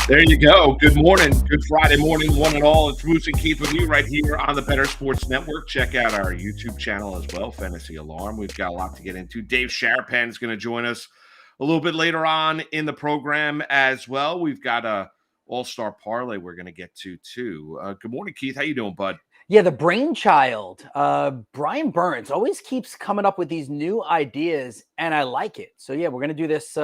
There you go. Good morning. Good Friday morning, one and all. It's Moose and Keith with you right here on the Better Sports Network. Check out our YouTube channel as well, Fantasy Alarm. We've got a lot to get into. Dave Sharapan is going to join us a little bit later on in the program as well. We've got a all-star parlay we're going to get to too. Good morning, Keith. How you doing, bud? Yeah, the brainchild, Brian Burns, always keeps coming up with these new ideas, and I like it. So, yeah, we're going to do this.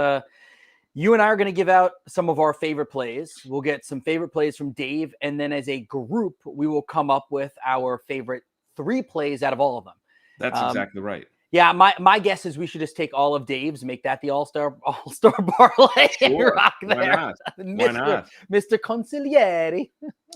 You and I are going to give out some of our favorite plays. We'll get some favorite plays from Dave, and then as a group, we will come up with our favorite 3 plays out of all of them. That's exactly right. Yeah, my guess is we should just take all of Dave's, make that the all-star parlay. Sure. Rock Why there. not? Why not? Mr. Consigliere.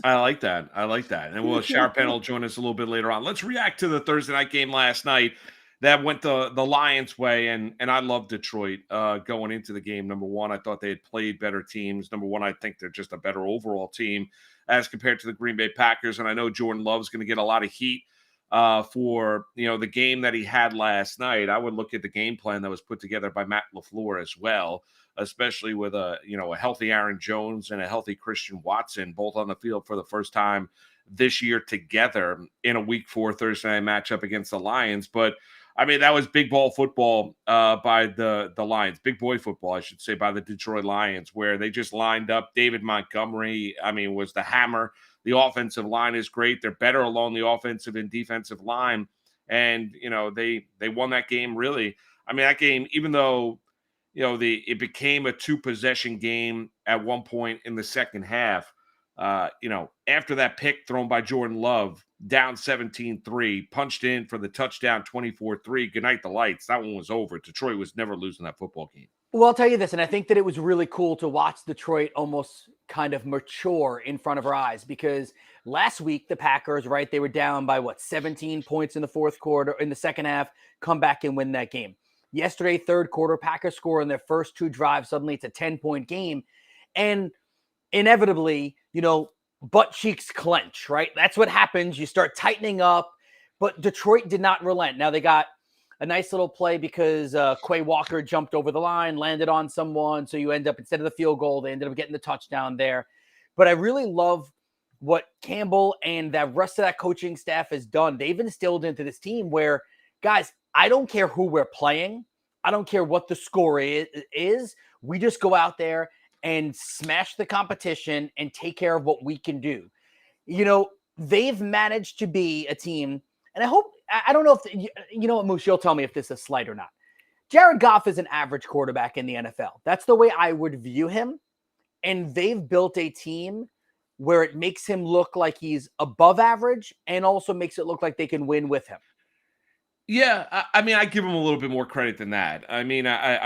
I like that. And we'll Sharapan will join us a little bit later on. Let's react to the Thursday night game last night that went the Lions' way, and I love Detroit going into the game. Number one, I thought they had played better teams. Number one, I think they're just a better overall team as compared to the Green Bay Packers. And I know Jordan Love's going to get a lot of heat for the game that he had last night. I would look at the game plan that was put together by Matt LaFleur as well, especially with a healthy Aaron Jones and a healthy Christian Watson, both on the field for the first time this year together in a Week 4 Thursday night matchup against the Lions. But I mean, that was big ball football by the Lions, big boy football, I should say, by the Detroit Lions, where they just lined up. David Montgomery, was the hammer. The offensive line is great. They're better along the offensive and defensive line. And, they won that game really. I mean, that game, even though, it became a 2-possession game at one point in the second half, after that pick thrown by Jordan Love, down 17-3, punched in for the touchdown 24-3. Good night, the lights. That one was over. Detroit was never losing that football game. Well, I'll tell you this, and I think that it was really cool to watch Detroit almost kind of mature in front of our eyes, because last week the Packers, right, they were down by 17 points in the fourth quarter, in the second half, come back and win that game. Yesterday, third quarter, Packers score in their first 2 drives. Suddenly it's a 10-point game. And inevitably, butt cheeks clench, right? That's what happens. You start tightening up, but Detroit did not relent. Now they got a nice little play because Quay Walker jumped over the line, landed on someone. So you end up, instead of the field goal, they ended up getting the touchdown there. But I really love what Campbell and the rest of that coaching staff has done. They've instilled into this team where, guys, I don't care who we're playing. I don't care what the score is. We just go out there and smash the competition and take care of what we can do. They've managed to be a team, and I don't know if, Moose, you'll tell me if this is a slight or not. Jared Goff is an average quarterback in the NFL. That's the way I would view him. And they've built a team where it makes him look like he's above average and also makes it look like they can win with him. Yeah, I give him a little bit more credit than that. I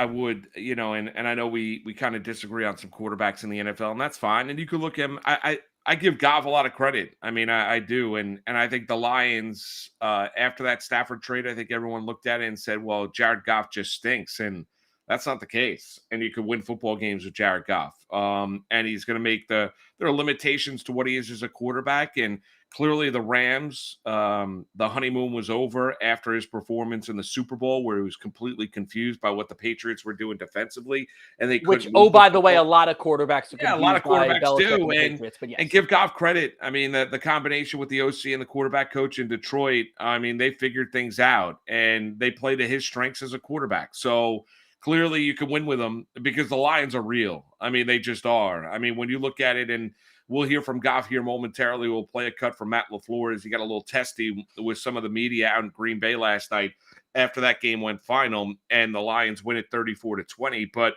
would, and I know we kind of disagree on some quarterbacks in the NFL, and that's fine. And you could look at him. I give Goff a lot of credit. I do, and I think the Lions, after that Stafford trade, I think everyone looked at it and said, well, Jared Goff just stinks, and that's not the case. And you could win football games with Jared Goff. And he's going to make there are limitations to what he is as a quarterback, and clearly the Rams, the honeymoon was over after his performance in the Super Bowl, where he was completely confused by what the Patriots were doing defensively. And they by the way, a lot of quarterbacks do. And give Goff credit. The combination with the OC and the quarterback coach in Detroit, they figured things out, and they play to his strengths as a quarterback. So clearly you can win with them because the Lions are real. They just are. When you look at it, and we'll hear from Goff here momentarily. We'll play a cut from Matt LaFleur as he got a little testy with some of the media out in Green Bay last night after that game went final, and the Lions win it 34-20. But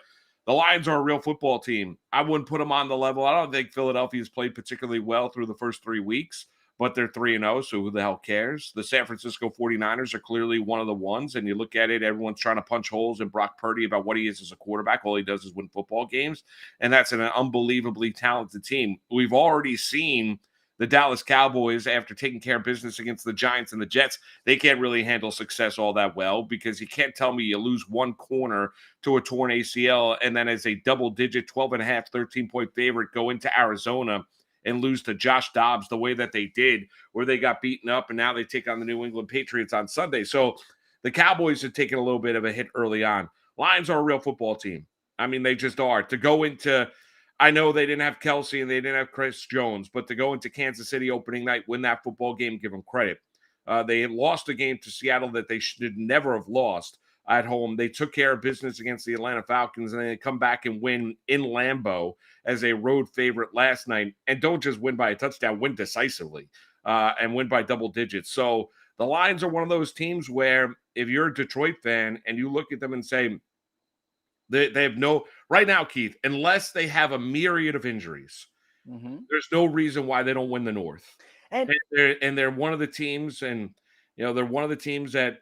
the Lions are a real football team. I wouldn't put them on the level. I don't think Philadelphia's played particularly well through the first 3 weeks, but they're 3-0, so who the hell cares? The San Francisco 49ers are clearly one of the ones, and you look at it, everyone's trying to punch holes in Brock Purdy about what he is as a quarterback. All he does is win football games, and that's an unbelievably talented team. We've already seen the Dallas Cowboys, after taking care of business against the Giants and the Jets, they can't really handle success all that well, because you can't tell me you lose one corner to a torn ACL and then as a double-digit 12.5, 13-point favorite go into Arizona and lose to Josh Dobbs the way that they did, where they got beaten up, and now they take on the New England Patriots on Sunday. So the Cowboys have taken a little bit of a hit early on. Lions are a real football team. They just are. To go into I know they didn't have Kelsey and they didn't have Chris Jones, but to go into Kansas City opening night, win that football game, give them credit. They had lost a game to Seattle that they should never have lost at home. They took care of business against the Atlanta Falcons, and they come back and win in Lambeau as a road favorite last night. And don't just win by a touchdown, win decisively and win by double digits. So the Lions are one of those teams where if you're a Detroit fan and you look at them and say, they have no – right now, Keith, unless they have a myriad of injuries, there's no reason why they don't win the North. And they're one of the teams, and they're one of the teams that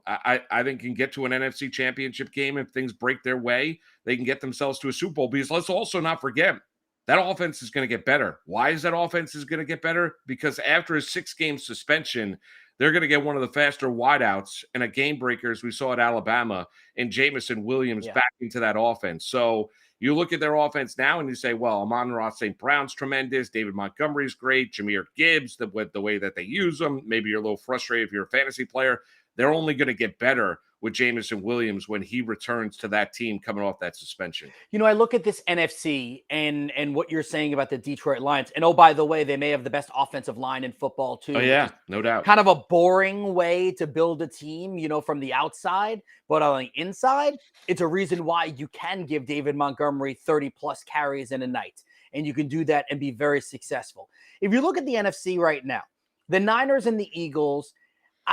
I think can get to an NFC Championship game if things break their way. They can get themselves to a Super Bowl, because let's also not forget that offense is going to get better. Why is that offense is going to get better? Because after a 6-game suspension, they're going to get one of the faster wideouts and a game breaker, as we saw at Alabama, and Jamison Williams back into that offense. So you look at their offense now and you say, well, Amon-Ra St. Brown's tremendous. David Montgomery's great. Jahmyr Gibbs, the way that they use them. Maybe you're a little frustrated if you're a fantasy player. They're only going to get better with Jamison Williams when he returns to that team coming off that suspension. I look at this NFC and what you're saying about the Detroit Lions. And, oh, by the way, they may have the best offensive line in football, too. Oh, yeah, no doubt. Kind of a boring way to build a team, from the outside. But on the inside, it's a reason why you can give David Montgomery 30-plus carries in a night. And you can do that and be very successful. If you look at the NFC right now, the Niners and the Eagles –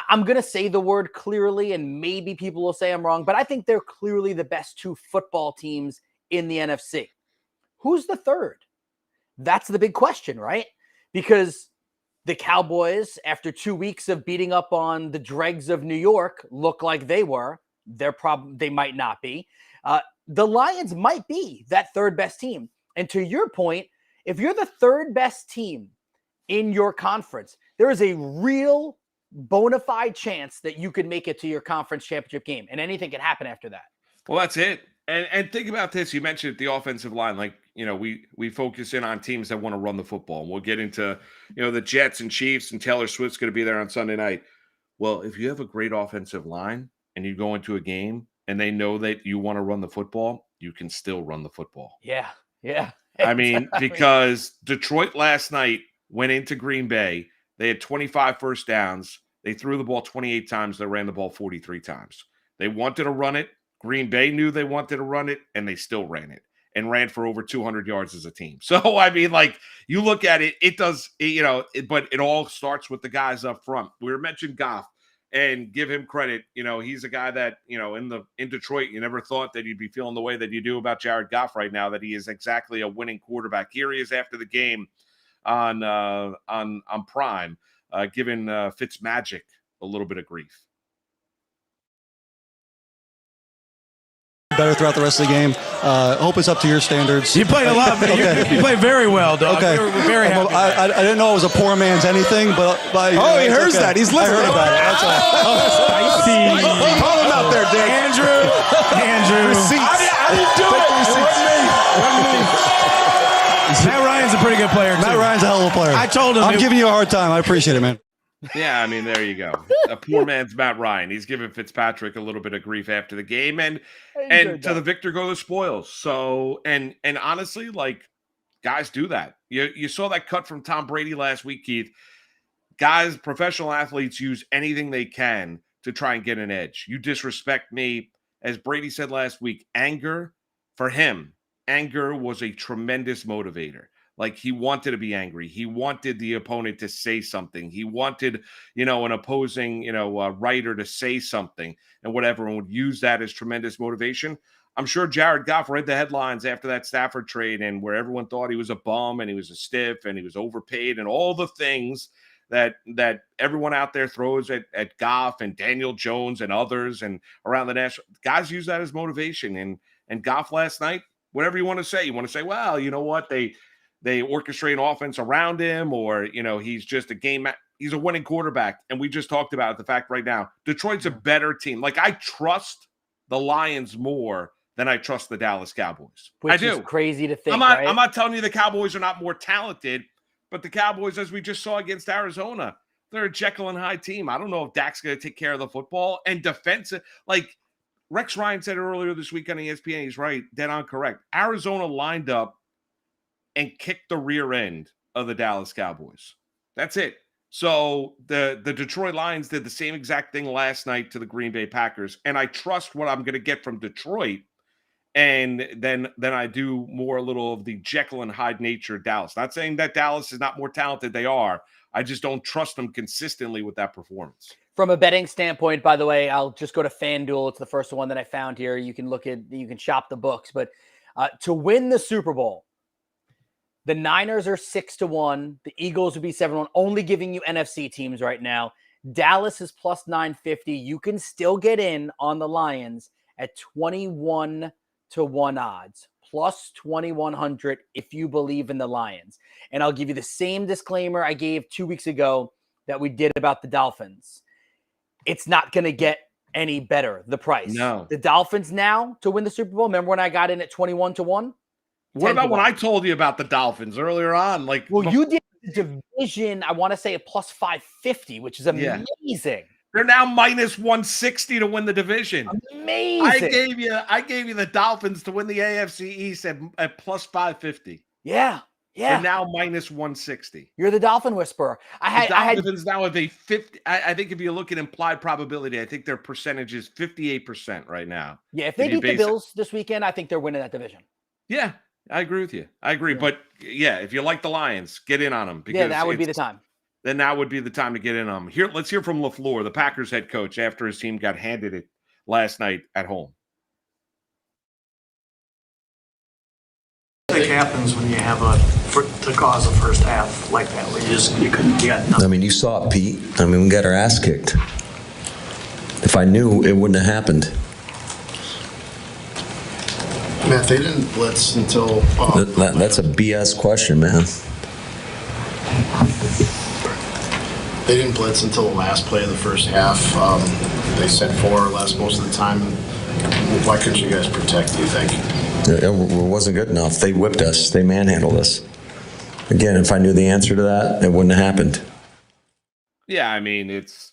I'm going to say the word clearly, and maybe people will say I'm wrong, but I think they're clearly the best 2 football teams in the NFC. Who's the third? That's the big question, right? Because the Cowboys, after 2 weeks of beating up on the dregs of New York, look like they were. They might not be. The Lions might be that third best team. And to your point, if you're the third best team in your conference, there is a real bona fide chance that you could make it to your conference championship game, and anything can happen after that. Well, that's it. And think about this. You mentioned the offensive line. Like, we focus in on teams that want to run the football. And we'll get into, the Jets and Chiefs, and Taylor Swift's going to be there on Sunday night. Well, if you have a great offensive line and you go into a game and they know that you want to run the football, you can still run the football. Yeah. Yeah. I mean, because Detroit last night went into Green Bay. They had 25 first downs. They threw the ball 28 times. They ran the ball 43 times. They wanted to run it. Green Bay knew they wanted to run it, and they still ran it and ran for over 200 yards as a team. So, I mean, like, you look at it, it does, but it all starts with the guys up front. We were mentioning Goff, and give him credit. He's a guy that, in Detroit, you never thought that you'd be feeling the way that you do about Jared Goff right now, that he is exactly a winning quarterback. Here he is after the game on Prime. Giving Fitzmagic a little bit of grief. Better throughout the rest of the game. Hope it's up to your standards. You played a lot. Okay. You played very well, dog. Okay. We're very happy. I didn't know it was a poor man's anything, but he hears that. He's listening. I heard about it. That's all. Spicy. Call him out there, Dick. Andrew. I didn't do it. Matt Ryan's a pretty good player, too. Matt Ryan's a hell of a player. I told him. I'm giving you a hard time. I appreciate it, man. Yeah, I mean, there you go. A poor man's Matt Ryan. He's giving Fitzpatrick a little bit of grief after the game, and to the victor go the spoils. So, and honestly, like, guys do that. You saw that cut from Tom Brady last week, Keith. Guys, professional athletes use anything they can to try and get an edge. You disrespect me, as Brady said last week. Anger for him. Anger was a tremendous motivator. Like, he wanted to be angry. He wanted the opponent to say something. He wanted, an opposing, writer to say something and whatever, and would use that as tremendous motivation. I'm sure Jared Goff read the headlines after that Stafford trade, and where everyone thought he was a bum and he was a stiff and he was overpaid and all the things that everyone out there throws at Goff and Daniel Jones and others and around the national guys use that as motivation. And Goff last night, whatever you want to say, well, you know what, they orchestrate an offense around him, or, he's just he's a winning quarterback. And we just talked about the fact right now, Detroit's a better team. Like, I trust the Lions more than I trust the Dallas Cowboys. Which is crazy to think. I'm not telling you the Cowboys are not more talented, but the Cowboys, as we just saw against Arizona, they're a Jekyll and Hyde team. I don't know if Dak's going to take care of the football and defensive. Like, Rex Ryan said earlier this week on ESPN, he's right, dead on correct. Arizona lined up and kick the rear end of the Dallas Cowboys. That's it. So the Detroit Lions did the same exact thing last night to the Green Bay Packers, and I trust what I'm going to get from Detroit, and then I do more a little of the Jekyll and Hyde nature of Dallas. Not saying that Dallas is not more talented. They are. I just don't trust them consistently with that performance. From a betting standpoint, by the way, I'll just go to FanDuel. It's the first one that I found here. You can shop the books, but to win the Super Bowl, the Niners are 6-1. The Eagles would be 7-1, only giving you NFC teams right now. Dallas is plus 950. You can still get in on the Lions at 21-1 odds, plus 2,100 if you believe in the Lions. And I'll give you the same disclaimer I gave 2 weeks ago that we did about the Dolphins. It's not going to get any better, the price. No. The Dolphins now to win the Super Bowl. Remember when I got in at 21-1? What about when I told you about the Dolphins earlier on? You did the division, I want to say a plus 550, which is amazing. Yeah. They're now minus 160 to win the division. Amazing. I gave you the Dolphins to win the AFC East at plus 550. Yeah. They're now minus 160. You're the Dolphin whisperer. The Dolphins now have a 50. I think if you look at implied probability, I think their percentage is 58% right now. Yeah, if they beat the Bills this weekend, I think they're winning that division. Yeah. I agree with you. I agree. Yeah. But yeah, if you like the Lions, get in on them. Because that would be the time. Then that would be the time to get in on them. Let's hear from LaFleur, the Packers head coach, after his team got handed it last night at home. What happens when you have to cause a first half like that? You got nothing. I mean, you saw it, Pete. I mean, we got our ass kicked. If I knew, it wouldn't have happened. Matt, they didn't blitz until... That's a BS question, man. They didn't blitz until the last play of the first half. They sent 4 or less most of the time. Why couldn't you guys protect, do you think? It wasn't good enough. They whipped us. They manhandled us. Again, if I knew the answer to that, it wouldn't have happened. Yeah, I mean, it's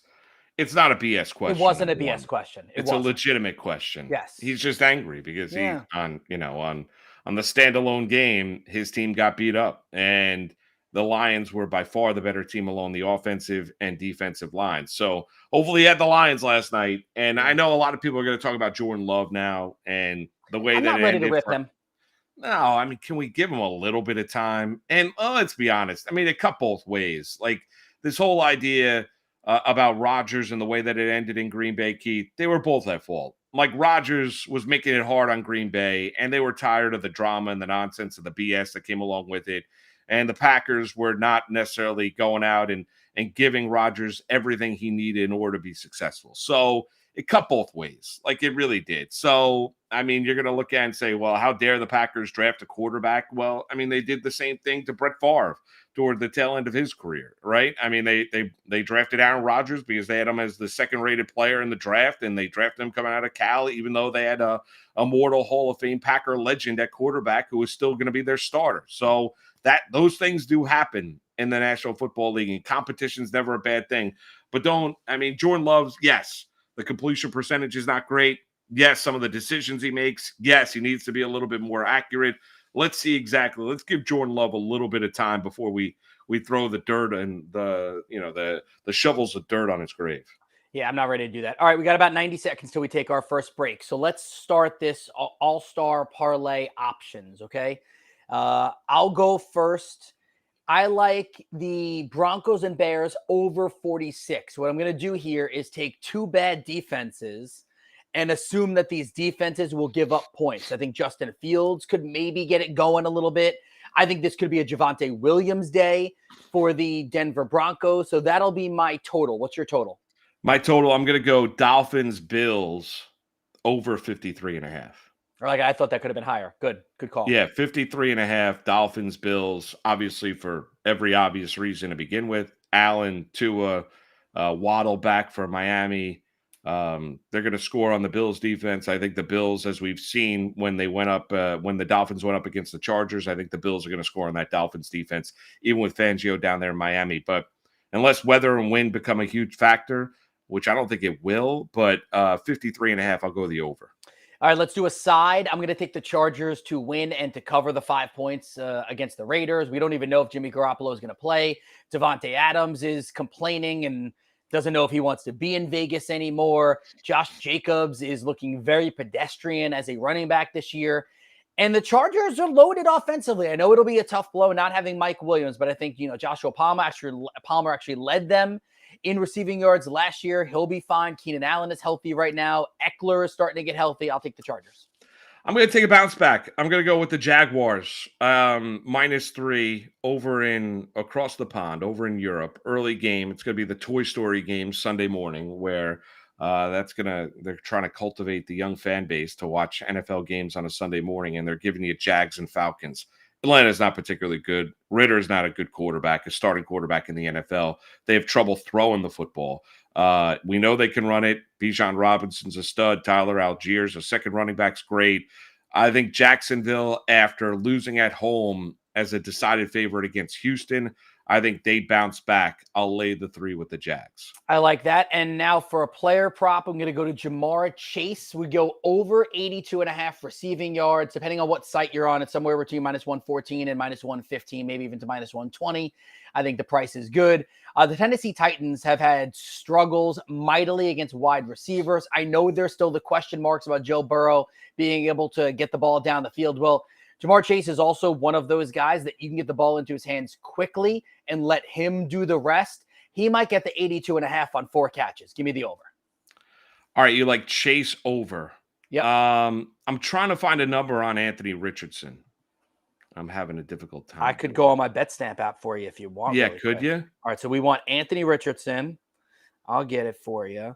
not a BS question. It wasn't a BS question. It's a legitimate question. Yes. He's just angry because on the standalone game, his team got beat up, and the Lions were by far the better team along the offensive and defensive lines. So hopefully he had the Lions last night. And I know a lot of people are going to talk about Jordan Love now and the way I'm that not ready to rip him. No, I mean, can we give him a little bit of time? And let's be honest. I mean, it cut both ways. Like this whole idea about Rodgers and the way that it ended in Green Bay, Keith, they were both at fault. Like Rodgers was making it hard on Green Bay, and they were tired of the drama and the nonsense of the BS that came along with it. And the Packers were not necessarily going out and giving Rodgers everything he needed in order to be successful. So it cut both ways. Like it really did. So, I mean, you're going to look at it and say, well, how dare the Packers draft a quarterback? Well, I mean, they did the same thing to Brett Favre toward the tail end of his career, right? I mean, they drafted Aaron Rodgers because they had him as the second-rated player in the draft, and they drafted him coming out of Cal, even though they had a mortal Hall of Fame Packer legend at quarterback who was still going to be their starter. So those things do happen in the National Football League, and competition's never a bad thing. But Jordan Love's, yes, the completion percentage is not great. Yes, some of the decisions he makes, yes, he needs to be a little bit more accurate. Let's see exactly. Let's give Jordan Love a little bit of time before we throw the dirt and the shovels of dirt on his grave. Yeah, I'm not ready to do that. All right, we got about 90 seconds till we take our first break. So let's start this all-star parlay options, okay? I'll go first. I like the Broncos and Bears over 46. What I'm going to do here is take 2 bad defenses and assume that these defenses will give up points. I think Justin Fields could maybe get it going a little bit. I think this could be a Javonte Williams day for the Denver Broncos. So that'll be my total. What's your total? My total, I'm going to go Dolphins, Bills over 53.5. I thought that could have been higher. Good call. Yeah, 53.5, Dolphins, Bills, obviously for every obvious reason to begin with. Allen, Tua, Waddle back for Miami. They're going to score on the Bills defense. I think the Bills, as we've seen when they went up, when the Dolphins went up against the Chargers, I think the Bills are going to score on that Dolphins defense, even with Fangio down there in Miami. But unless weather and wind become a huge factor, which I don't think it will, but 53.5, I'll go the over. All right, let's do a side. I'm going to take the Chargers to win and to cover the 5 points against the Raiders. We don't even know if Jimmy Garoppolo is going to play. Devontae Adams is complaining and doesn't know if he wants to be in Vegas anymore. Josh Jacobs is looking very pedestrian as a running back this year. And the Chargers are loaded offensively. I know it'll be a tough blow not having Mike Williams, but I think, Joshua Palmer actually led them in receiving yards last year. He'll be fine. Keenan Allen is healthy right now. Eckler is starting to get healthy. I'll take the Chargers. I'm going to take a bounce back. I'm going to go with the Jaguars. -3 across the pond, over in Europe. Early game. It's going to be the Toy Story game Sunday morning, where they're trying to cultivate the young fan base to watch NFL games on a Sunday morning, and they're giving you Jags and Falcons. Atlanta's not particularly good. Ritter is not a good quarterback, a starting quarterback in the NFL. They have trouble throwing the football. We know they can run it. Bijan Robinson's a stud. Tyler Algiers, a second running back's great. I think Jacksonville, after losing at home as a decided favorite against Houston, I think they bounce back. I'll lay the 3 with the Jags. I like that. And now for a player prop, I'm going to go to Jamar Chase. We go over 82.5 receiving yards. Depending on what site you're on, it's somewhere between -114 and -115, maybe even to -120. I think the price is good. The Tennessee Titans have had struggles mightily against wide receivers. I know there's still the question marks about Joe Burrow being able to get the ball down the field. Well, Jamar Chase is also one of those guys that you can get the ball into his hands quickly and let him do the rest. He might get the 82.5 on 4 catches. Give me the over. All right, you like Chase over. Yeah. I'm trying to find a number on Anthony Richardson. I'm having a difficult time. I could go on my BetStamp app for you if you want. Yeah, really could quick. you? All right, so we want Anthony Richardson. I'll get it for you.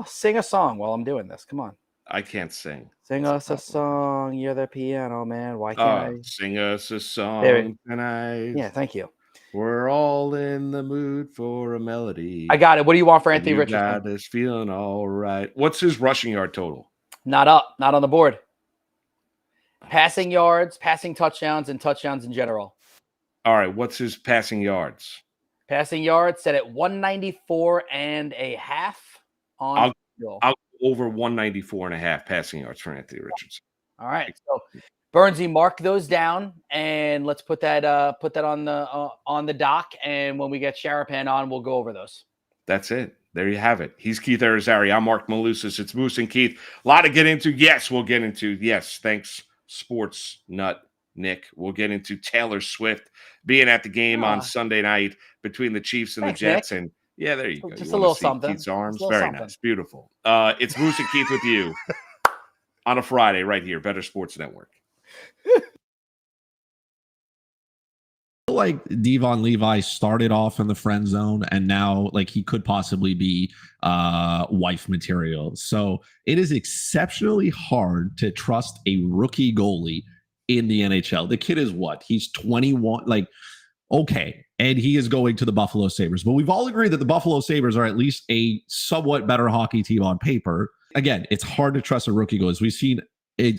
Sing a song while I'm doing this. Come on. I can't sing. Sing us a song. You're the piano man. Why can't I? Sing us a song tonight. Yeah, thank you. We're all in the mood for a melody. I got it. What do you want for Anthony Richardson? Got us feeling all right. What's his rushing yard total? Not up. Not on the board. Passing yards, passing touchdowns, and touchdowns in general. All right. What's his passing yards? Passing yards set at 194.5 on. I'll go over 194.5 passing yards for Anthony Richardson. All right. So Burnsy, mark those down, and let's put that on the dock. And when we get Sharapan on, we'll go over those. That's it. There you have it. He's Keith Arizari. I'm Mark Malusis. It's Moose and Keith. A lot to get into. Yes, we'll get into. Yes, thanks, sports nut Nick. We'll get into Taylor Swift being at the game on Sunday night between the Chiefs and the Jets. Nick. And yeah, there you go. Just you a little something. Keith's arms. Very something. Nice. Beautiful. It's Moose and Keith with you on a Friday right here, Better Sports Network. Like Devon Levi started off in the friend zone and now like he could possibly be wife material. So it is exceptionally hard to trust a rookie goalie in the NHL. The kid is what? He's 21. Like, okay. And he is going to the Buffalo Sabres. But we've all agreed that the Buffalo Sabres are at least a somewhat better hockey team on paper. Again, it's hard to trust a rookie goalie. We've seen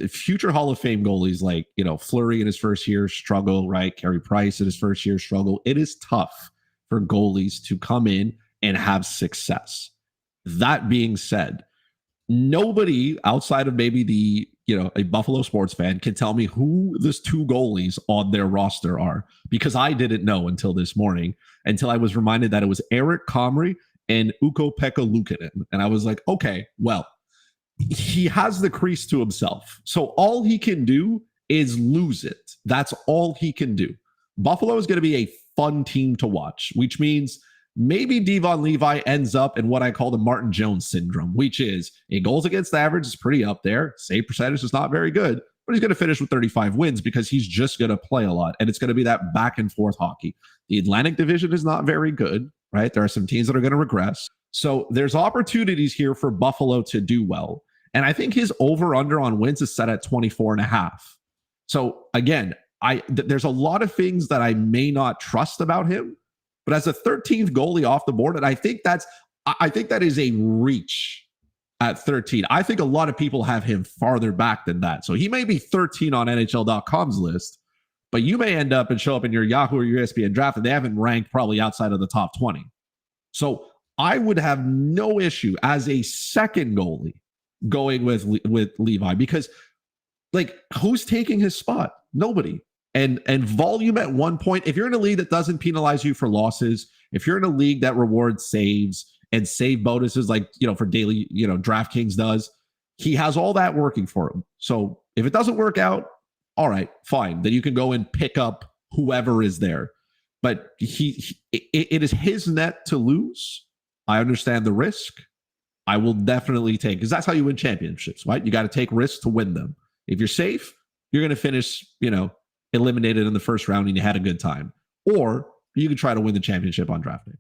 future Hall of Fame goalies like, Fleury in his first year struggle, right? Carey Price in his first year struggle. It is tough for goalies to come in and have success. That being said, nobody outside of maybe a Buffalo sports fan can tell me who these 2 goalies on their roster are, because I didn't know until this morning, until I was reminded that it was Eric Comrie and Ukko-Pekka Luukkonen. And I was like, okay, well, he has the crease to himself. So all he can do is lose it. That's all he can do. Buffalo is going to be a fun team to watch, which means maybe Devon Levi ends up in what I call the Martin Jones syndrome, which is a goals against average is pretty up there. Save percentage is not very good, but he's going to finish with 35 wins because he's just going to play a lot. And it's going to be that back and forth hockey. The Atlantic Division is not very good, right? There are some teams that are going to regress. So there's opportunities here for Buffalo to do well. And I think his over-under on wins is set at 24.5. So again, there's a lot of things that I may not trust about him, but as a 13th goalie off the board, and I think that is a reach at 13. I think a lot of people have him farther back than that. So he may be 13 on NHL.com's list, but you may end up and show up in your Yahoo or your ESPN draft and they haven't ranked probably outside of the top 20. So I would have no issue as a second goalie going with Levi, because like, who's taking his spot? Nobody. And volume at one point, if you're in a league that doesn't penalize you for losses, if you're in a league that rewards saves and save bonuses like, for daily, DraftKings does, he has all that working for him. So if it doesn't work out, all right, fine. Then you can go and pick up whoever is there. But it is his net to lose. I understand the risk. I will definitely take, because that's how you win championships, right? You got to take risks to win them. If you're safe, you're going to finish, eliminated in the first round and you had a good time. Or you can try to win the championship on draft day.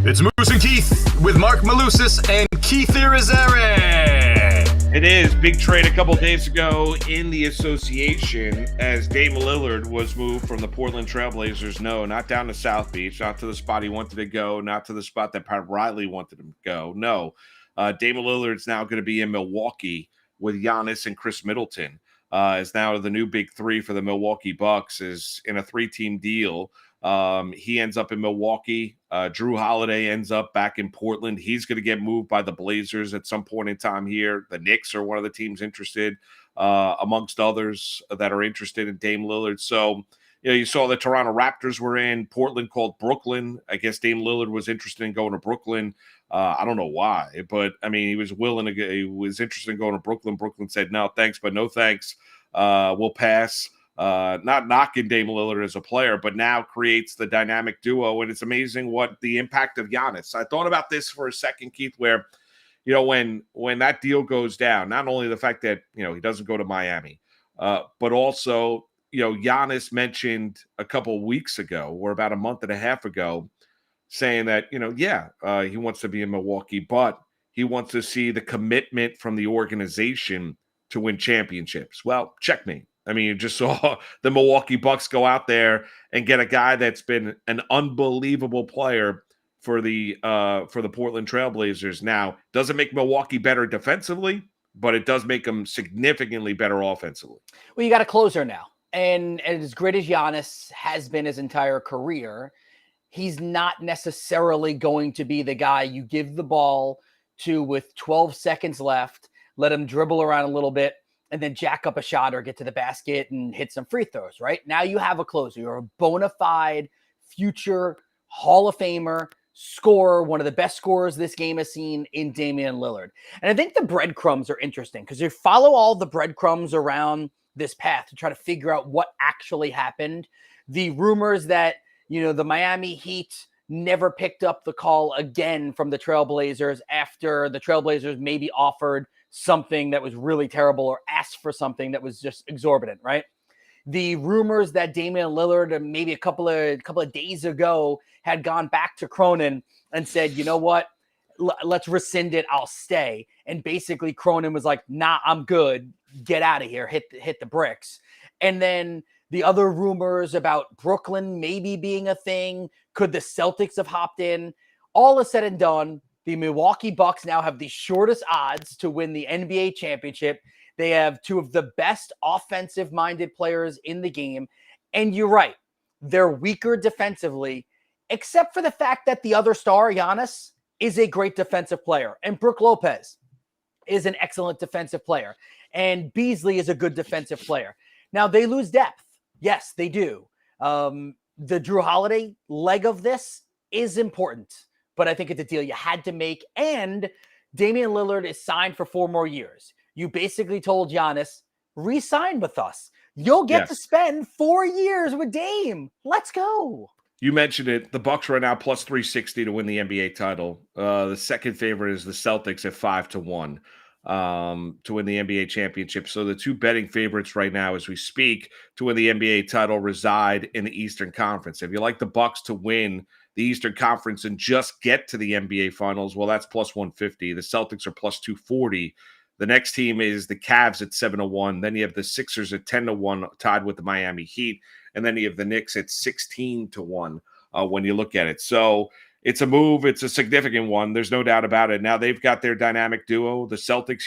It's Moose and Keith with Mark Malusis and Keith Irizarry. It is. Big trade a couple days ago in the association as Damian Lillard was moved from the Portland Trailblazers. No, not down to South Beach, not to the spot he wanted to go, not to the spot that Pat Riley wanted him to go. No, Damian Lillard's now going to be in Milwaukee with Giannis and Chris Middleton. Is now the new big three for the Milwaukee Bucks, is in a 3-team deal. He ends up in Milwaukee. Drew Holiday ends up back in Portland. He's going to get moved by the Blazers at some point in time here. The Knicks are one of the teams interested, amongst others that are interested in Dame Lillard. So, you saw the Toronto Raptors were in. Portland called Brooklyn. I guess Dame Lillard was interested in going to Brooklyn. I don't know why, but I mean, he was willing to go. He was interested in going to Brooklyn. Brooklyn said, no, thanks, but no thanks. We'll pass. Not knocking Dame Lillard as a player, but now creates the dynamic duo. And it's amazing what the impact of Giannis. I thought about this for a second, Keith, where, when that deal goes down, not only the fact that, he doesn't go to Miami, but also, Giannis mentioned a couple of weeks ago or about a month and a half ago saying that, he wants to be in Milwaukee, but he wants to see the commitment from the organization to win championships. Well, checkmate. I mean, you just saw the Milwaukee Bucks go out there and get a guy that's been an unbelievable player for the Portland Trailblazers. Now, doesn't make Milwaukee better defensively, but it does make them significantly better offensively. Well, you got a closer now. And as great as Giannis has been his entire career, he's not necessarily going to be the guy you give the ball to with 12 seconds left, let him dribble around a little bit, and then jack up a shot or get to the basket and hit some free throws, right? Now you have a closer. You're a bona fide future Hall of Famer, scorer, one of the best scorers this game has seen in Damian Lillard. And I think the breadcrumbs are interesting because you follow all the breadcrumbs around this path to try to figure out what actually happened. The rumors that, the Miami Heat never picked up the call again from the Trailblazers after the Trailblazers maybe offered something that was really terrible or asked for something that was just exorbitant, right? The rumors that Damian Lillard maybe a couple of days ago had gone back to Cronin and said, you know what, let's rescind it, I'll stay. And basically Cronin was like, nah, I'm good, get out of here, hit the bricks. And then the other rumors about Brooklyn maybe being a thing, could the Celtics have hopped in? All is said and done, the Milwaukee Bucks now have the shortest odds to win the NBA championship. They have two of the best offensive-minded players in the game. And you're right, they're weaker defensively, except for the fact that the other star, Giannis, is a great defensive player. And Brook Lopez is an excellent defensive player. And Beasley is a good defensive player. Now, they lose depth. Yes, they do. The Drew Holiday leg of this is important. But I think it's a deal you had to make. And Damian Lillard is signed for 4 more years. You basically told Giannis, re-sign with us. You'll get to spend 4 years with Dame. Let's go. You mentioned it. The Bucks right now plus 360 to win the NBA title. The second favorite is the Celtics at 5-1 to win the NBA championship. So the two betting favorites right now as we speak to win the NBA title reside in the Eastern Conference. If you like the Bucks to win the Eastern Conference and just get to the NBA Finals, well, that's plus 150. The Celtics are plus 240. The next team is the Cavs at 7-1. Then you have the Sixers at 10-1, tied with the Miami Heat. And then you have the Knicks at 16-1 when you look at it. So It's a move. It's a significant one. There's no doubt about it. Now they've got their dynamic duo. The Celtics,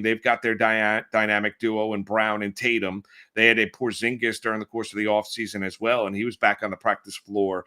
they've got their dynamic duo in Brown and Tatum. They had a Porzingis during the course of the offseason as well, and he was back on the practice floor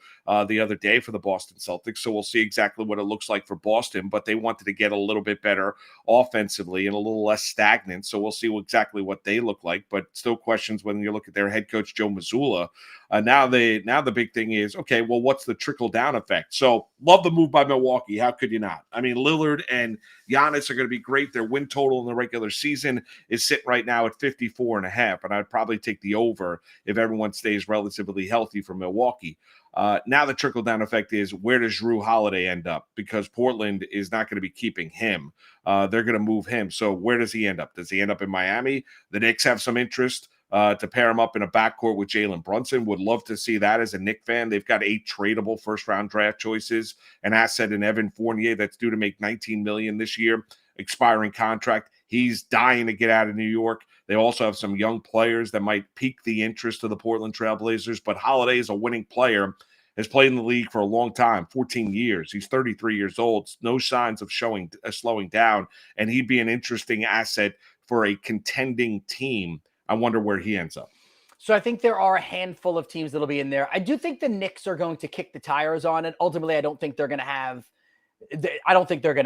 the other day for the Boston Celtics. So we'll see exactly what it looks like for Boston, but they wanted to get a little bit better offensively and a little less stagnant. So we'll see exactly what they look like, but still questions when you look at their head coach, Joe Mazzulla. Now the big thing is, okay, well, what's the trickle-down effect? So love the move by Milwaukee. How could you not? I mean, Lillard and Giannis are going to be great. Their win total in the regular season is sitting right now at 54.5, and I'd probably take the over if everyone stays relatively healthy for Milwaukee. Now the trickle-down effect is, where does Jrue Holiday end up? Because Portland is not going to be keeping him. They're going to move him. So where does he end up? Does he end up in Miami? The Knicks have some interest to pair him up in a backcourt with Jalen Brunson. Would love to see that as a Knicks fan. They've got 8 tradable first-round draft choices, an asset in Evan Fournier that's due to make $19 million this year, expiring contract. He's dying to get out of New York. They also have some young players that might pique the interest of the Portland Trail Blazers, but Holiday is a winning player, has played in the league for a long time, 14 years. He's 33 years old, no signs of slowing down, and he'd be an interesting asset for a contending team. I wonder where he ends up. So I think there are a handful of teams that'll be in there. I do think the Knicks are going to kick the tires on it. Ultimately, I don't think they're going to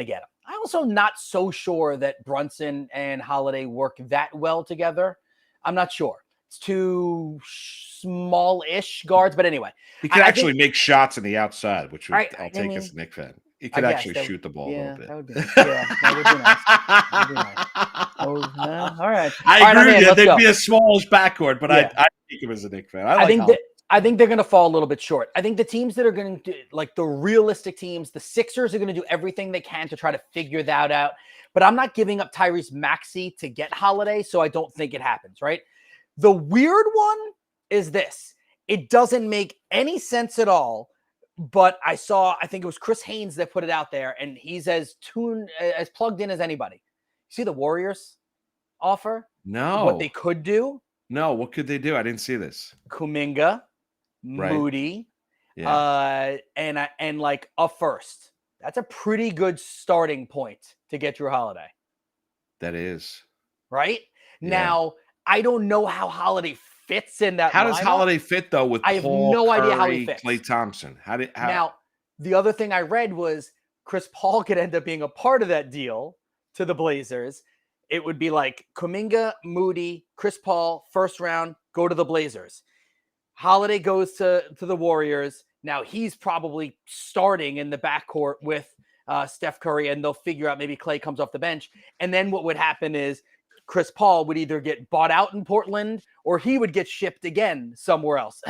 get him. I'm also not so sure that Brunson and Holiday work that well together. I'm not sure. It's too small-ish guards, but anyway. He can actually make shots on the outside, which I'll take as a Knicks fan. He could actually shoot the ball a little bit. That would be nice. That would be nice. That would be nice. All right. I agree with you. They'd be a smallish backcourt, but I think him as a Knicks fan. I think they're going to fall a little bit short. I think the teams that are going to do, like the realistic teams, the Sixers are going to do everything they can to try to figure that out. But I'm not giving up Tyrese Maxey to get Holiday, so I don't think it happens, right? The weird one is this. It doesn't make any sense at all, but I think it was Chris Haynes that put it out there, and he's as plugged in as anybody. See the Warriors offer? No. What they could do? No, what could they do? I didn't see this. Kuminga, Moody, and like a first. That's a pretty good starting point to get Jrue Holiday. That is. Right? Yeah. Now, I don't know how Holiday fits in that. How does Holiday fit, though, with I have no idea how he fits. Klay Thompson? Now, the other thing I read was Chris Paul could end up being a part of that deal to the Blazers. It would be like Kuminga, Moody, Chris Paul, first round, go to the Blazers. Holiday goes to the Warriors. Now he's probably starting in the backcourt with Steph Curry, and they'll figure out maybe Klay comes off the bench. And then what would happen is Chris Paul would either get bought out in Portland or he would get shipped again somewhere else,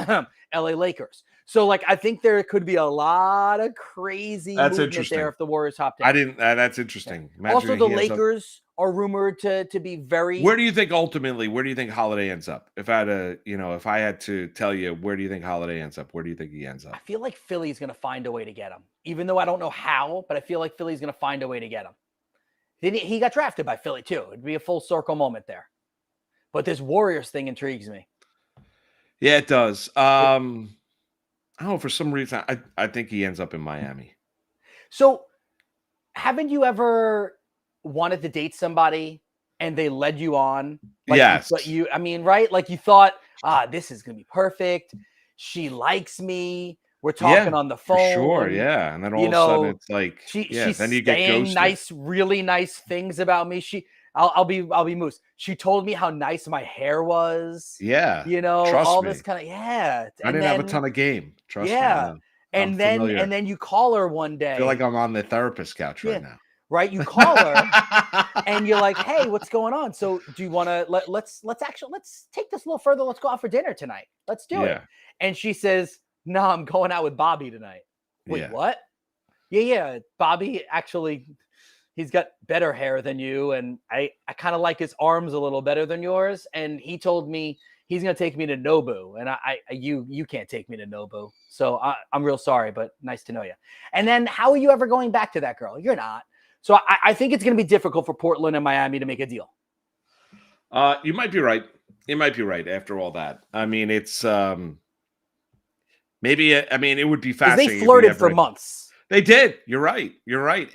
LA Lakers. So, like, I think there could be a lot of crazy movement there if the Warriors hopped in. That's interesting. Yeah. Also, the Lakers are rumored to be very. Where do you think Holiday ends up? If I had to tell you, where do you think Holiday ends up? Where do you think he ends up? I feel like Philly's going to find a way to get him, even though I don't know how, but I feel like Philly's going to find a way to get him. He got drafted by Philly too. It'd be a full circle moment there. But this Warriors thing intrigues me. Yeah, it does. I don't know, for some reason, I think he ends up in Miami. So, haven't you ever wanted to date somebody and they led you on? Like, yes. Right? Like you thought, this is going to be perfect. She likes me. We're talking on the phone. For sure, yeah. And then all of a sudden it's like, she's then you get ghosted. Nice, really nice things about me. I'll be Moose. She told me how nice my hair was. Yeah. Trust all me. This kind of, yeah. I didn't have a ton of game. Trust me. Yeah. And then you call her one day. I feel like I'm on the therapist couch right now. Right? You call her and you're like, hey, what's going on? So do you want to let's take this a little further. Let's go out for dinner tonight. Let's do it. And she says, no, I'm going out with Bobby tonight. Wait, what? Yeah. Bobby, actually, he's got better hair than you. And I kind of like his arms a little better than yours. And he told me he's going to take me to Nobu. And you can't take me to Nobu. So I'm real sorry, but nice to know you. And then how are you ever going back to that girl? You're not. So I think it's going to be difficult for Portland and Miami to make a deal. You might be right. You might be right after all that. I mean, it's Maybe, I mean, it would be Because fascinating. they flirted for months. They did. You're right.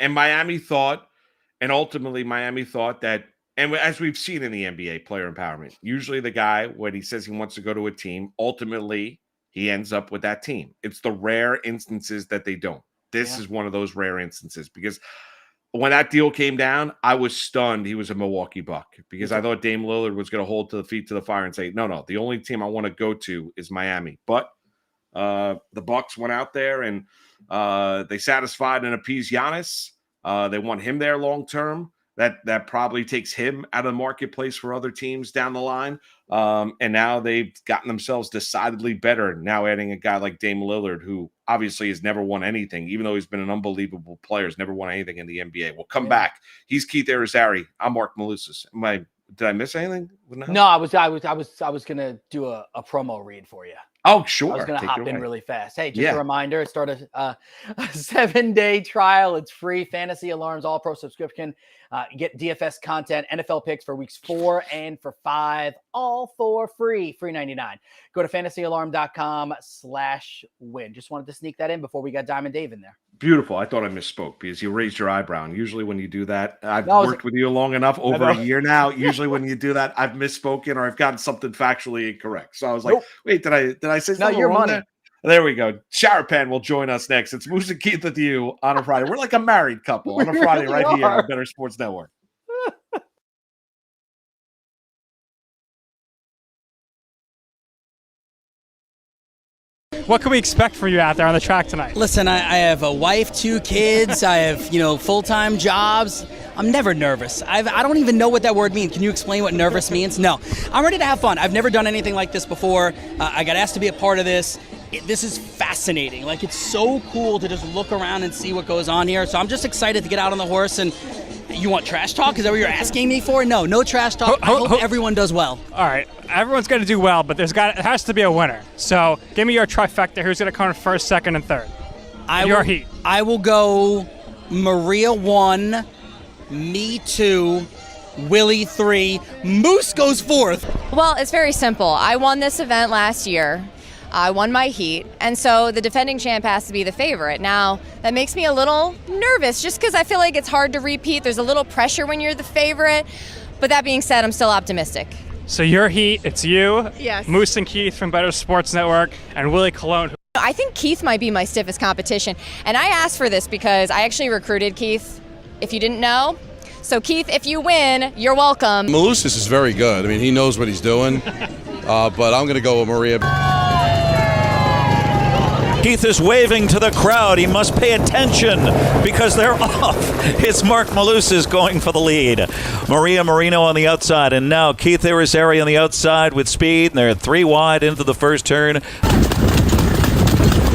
And Miami thought, and ultimately Miami thought that, and as we've seen in the NBA, player empowerment, usually the guy, when he says he wants to go to a team, ultimately he ends up with that team. It's the rare instances that they don't. This is one of those rare instances, because when that deal came down, I was stunned he was a Milwaukee Buck, because I thought Dame Lillard was going to hold to the feet to the fire and say, no, the only team I want to go to is Miami. But the Bucks went out there and they satisfied and appeased Giannis. They want him there long term. That probably takes him out of the marketplace for other teams down the line. And now they've gotten themselves decidedly better. Now adding a guy like Dame Lillard, who obviously has never won anything, even though he's been an unbelievable player, has never won anything in the NBA. We'll come back. He's Keith Arizari. I'm Mark Malusis. Did I miss anything? No, I was gonna do a promo read for you. Oh, sure. I was going to hop in really fast. Hey, just a reminder, start a 7-day trial. It's free. Fantasy Alarms All-Pro subscription. Get DFS content, NFL picks for weeks 4 and for 5, all for free. Free 99. Go to fantasyalarm.com/win. Just wanted to sneak that in before we got Diamond Dave in there. Beautiful. I thought I misspoke because you raised your eyebrow. And usually when you do that, I've worked with you long enough, over a year now. Usually when you do that, I've misspoken or I've gotten something factually incorrect. So I was like, wait, did I say something? No, you're wrong money. There we go. Sharapan will join us next. It's Moose and Keith with you on a Friday. We're like a married couple on a Friday right here on Better Sports Network. What can we expect from you out there on the track tonight? Listen, I have a wife, 2 kids. I have, full-time jobs. I'm never nervous. I don't even know what that word means. Can you explain what nervous means? No. I'm ready to have fun. I've never done anything like this before. I got asked to be a part of this. This is fascinating. Like, it's so cool to just look around and see what goes on here. So I'm just excited to get out on the horse. And you want trash talk? Is that what you're asking me for? No trash talk. I hope everyone does well. All right. Everyone's going to do well, but it has to be a winner. So give me your trifecta. Who's going to come in first, second, and third? Heat. I will go Maria 1, me 2, Willie 3, Moose goes 4th. Well, it's very simple. I won this event last year. I won my heat, and so the defending champ has to be the favorite. Now, that makes me a little nervous just because I feel like it's hard to repeat. There's a little pressure when you're the favorite, but that being said, I'm still optimistic. So your heat, it's you, yes, Moose and Keith from Better Sports Network, and Willie Colon. I think Keith might be my stiffest competition, and I asked for this because I actually recruited Keith, if you didn't know. So Keith, if you win, you're welcome. Malusis is very good. I mean, he knows what he's doing, but I'm going to go with Maria. Keith is waving to the crowd. He must pay attention because they're off. It's Mark Malusis going for the lead. Maria Marino on the outside, and now Keith Irizarry on the outside with speed, and they're 3 wide into the first turn.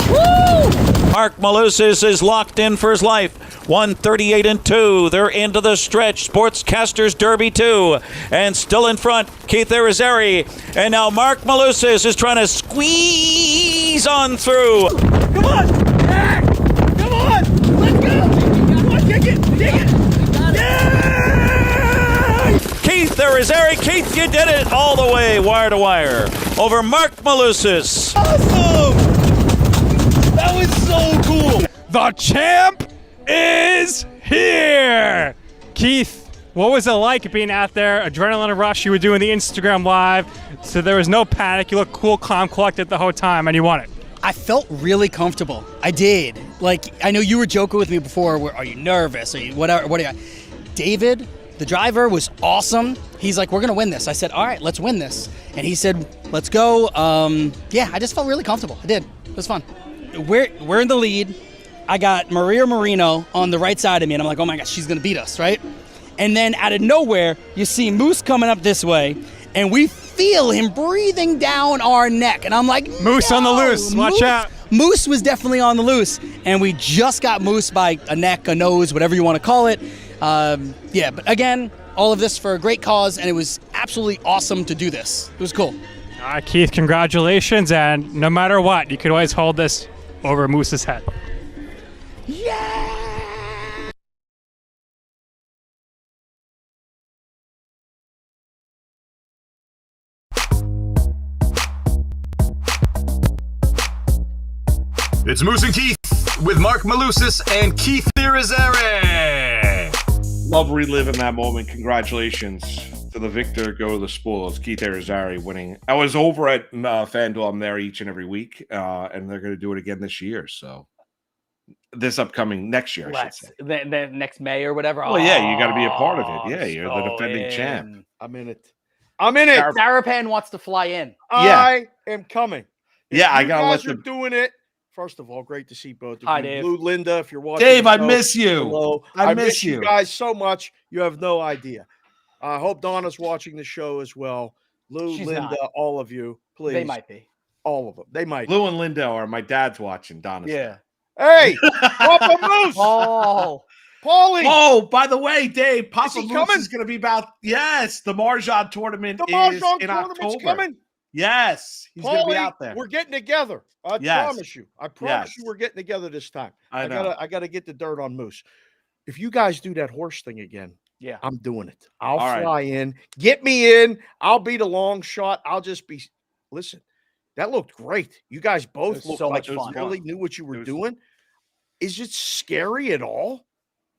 Woo! Mark Malusis is locked in for his life. 138 and 2. They're into the stretch. Sportscasters Derby 2. And still in front, Keith Irizarry. And now Mark Malusis is trying to squeeze on through. Come on! Hey! Come on! Let's go! Come on, dig it! Yeah! Keith Irizarry. Keith, you did it all the way, wire to wire, over Mark Malusis. Awesome! That was so cool! The champ is here! Keith, what was it like being out there? Adrenaline rush, you were doing the Instagram Live, so there was no panic. You looked cool, calm, collected the whole time, and you won it. I felt really comfortable. I did. Like, I know you were joking with me before. Are you nervous? Are you whatever? What are you? David, the driver, was awesome. He's like, we're going to win this. I said, all right, let's win this. And he said, let's go. I just felt really comfortable. I did. It was fun. We're in the lead. I got Maria Marino on the right side of me, and I'm like, oh my gosh, she's going to beat us, right? And then out of nowhere, you see Moose coming up this way, and we feel him breathing down our neck. And I'm like, Moose on the loose, watch out. Moose was definitely on the loose, and we just got Moose by a neck, a nose, whatever you want to call it. But again, all of this for a great cause, and it was absolutely awesome to do this. It was cool. All right, Keith, congratulations, and no matter what, you could always hold this over Moose's head. Yeah! It's Moose and Keith with Mark Malusis and Keith Irizarry. Love reliving that moment. Congratulations to the victor. Go to the spoils. Keith Irizarry winning. I was over at FanDuel. I'm there each and every week, and they're going to do it again this year. So this upcoming next year, I should say. The next May or whatever. Well, yeah, you got to be a part of it. Yeah, you're the defending champ. I'm in it. I'm in it. Sarapan wants to fly in. I am coming. Yeah, I got to let them. Doing it. First of all, great to see both of you. Hi, Dave. Lou, Linda, if you're watching. Dave, I miss you. Hello. I miss you guys so much. You have no idea. I hope Donna's watching the show as well. Lou, She's Linda, not. all of you, please. They might be. All of them. They might. Lou and Linda are my dad's watching. Donna's. Yeah. Hey, Papa Moose. Oh. Paulie. Oh, by the way, Dave, Papa he Moose coming? is going to be about, yes, the Marjan tournament The is Mahjong in tournament's October. coming. Yes, he's going to be Paulie, out there. we're getting together. I promise you. I promise you we're getting together this time. I know. I gotta get the dirt on Moose. If you guys do that horse thing again, yeah, I'm doing it. I'll All fly in. Get me in. I'll be the long shot. I'll just be listen. That looked great. You guys both looked so like much you fun. really knew what you were doing. Is it scary at all?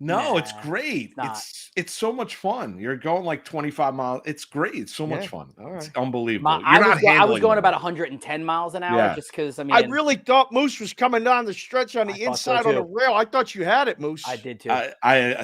No, it's Nah, great. it's It's so much fun. You're going like 25 miles. It's great. It's so much fun. All right. It's unbelievable. I was handling going it. about 110 miles an hour Yeah. just because, I mean. I really thought Moose was coming down the stretch on the I thought so inside on the too. rail. I thought you had it, Moose. I did too.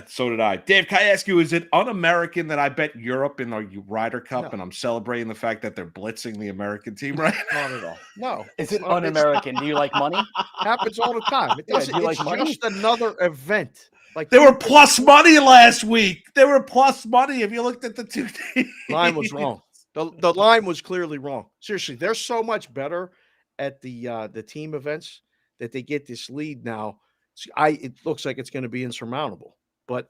So did I. Dave, can I ask you, is it un-American that I bet Europe in the Ryder Cup No. and I'm celebrating the fact that they're blitzing the American team right Not at all. No. Is it un-American? Do you like money? Happens all the time. It Yeah, doesn't, do you it's like money? just another event. Like They were plus money last week. They were plus money if you looked at the two teams. line was wrong. The line was clearly wrong. Seriously, they're so much better at the team events that they get this lead now. It looks like it's going to be insurmountable. But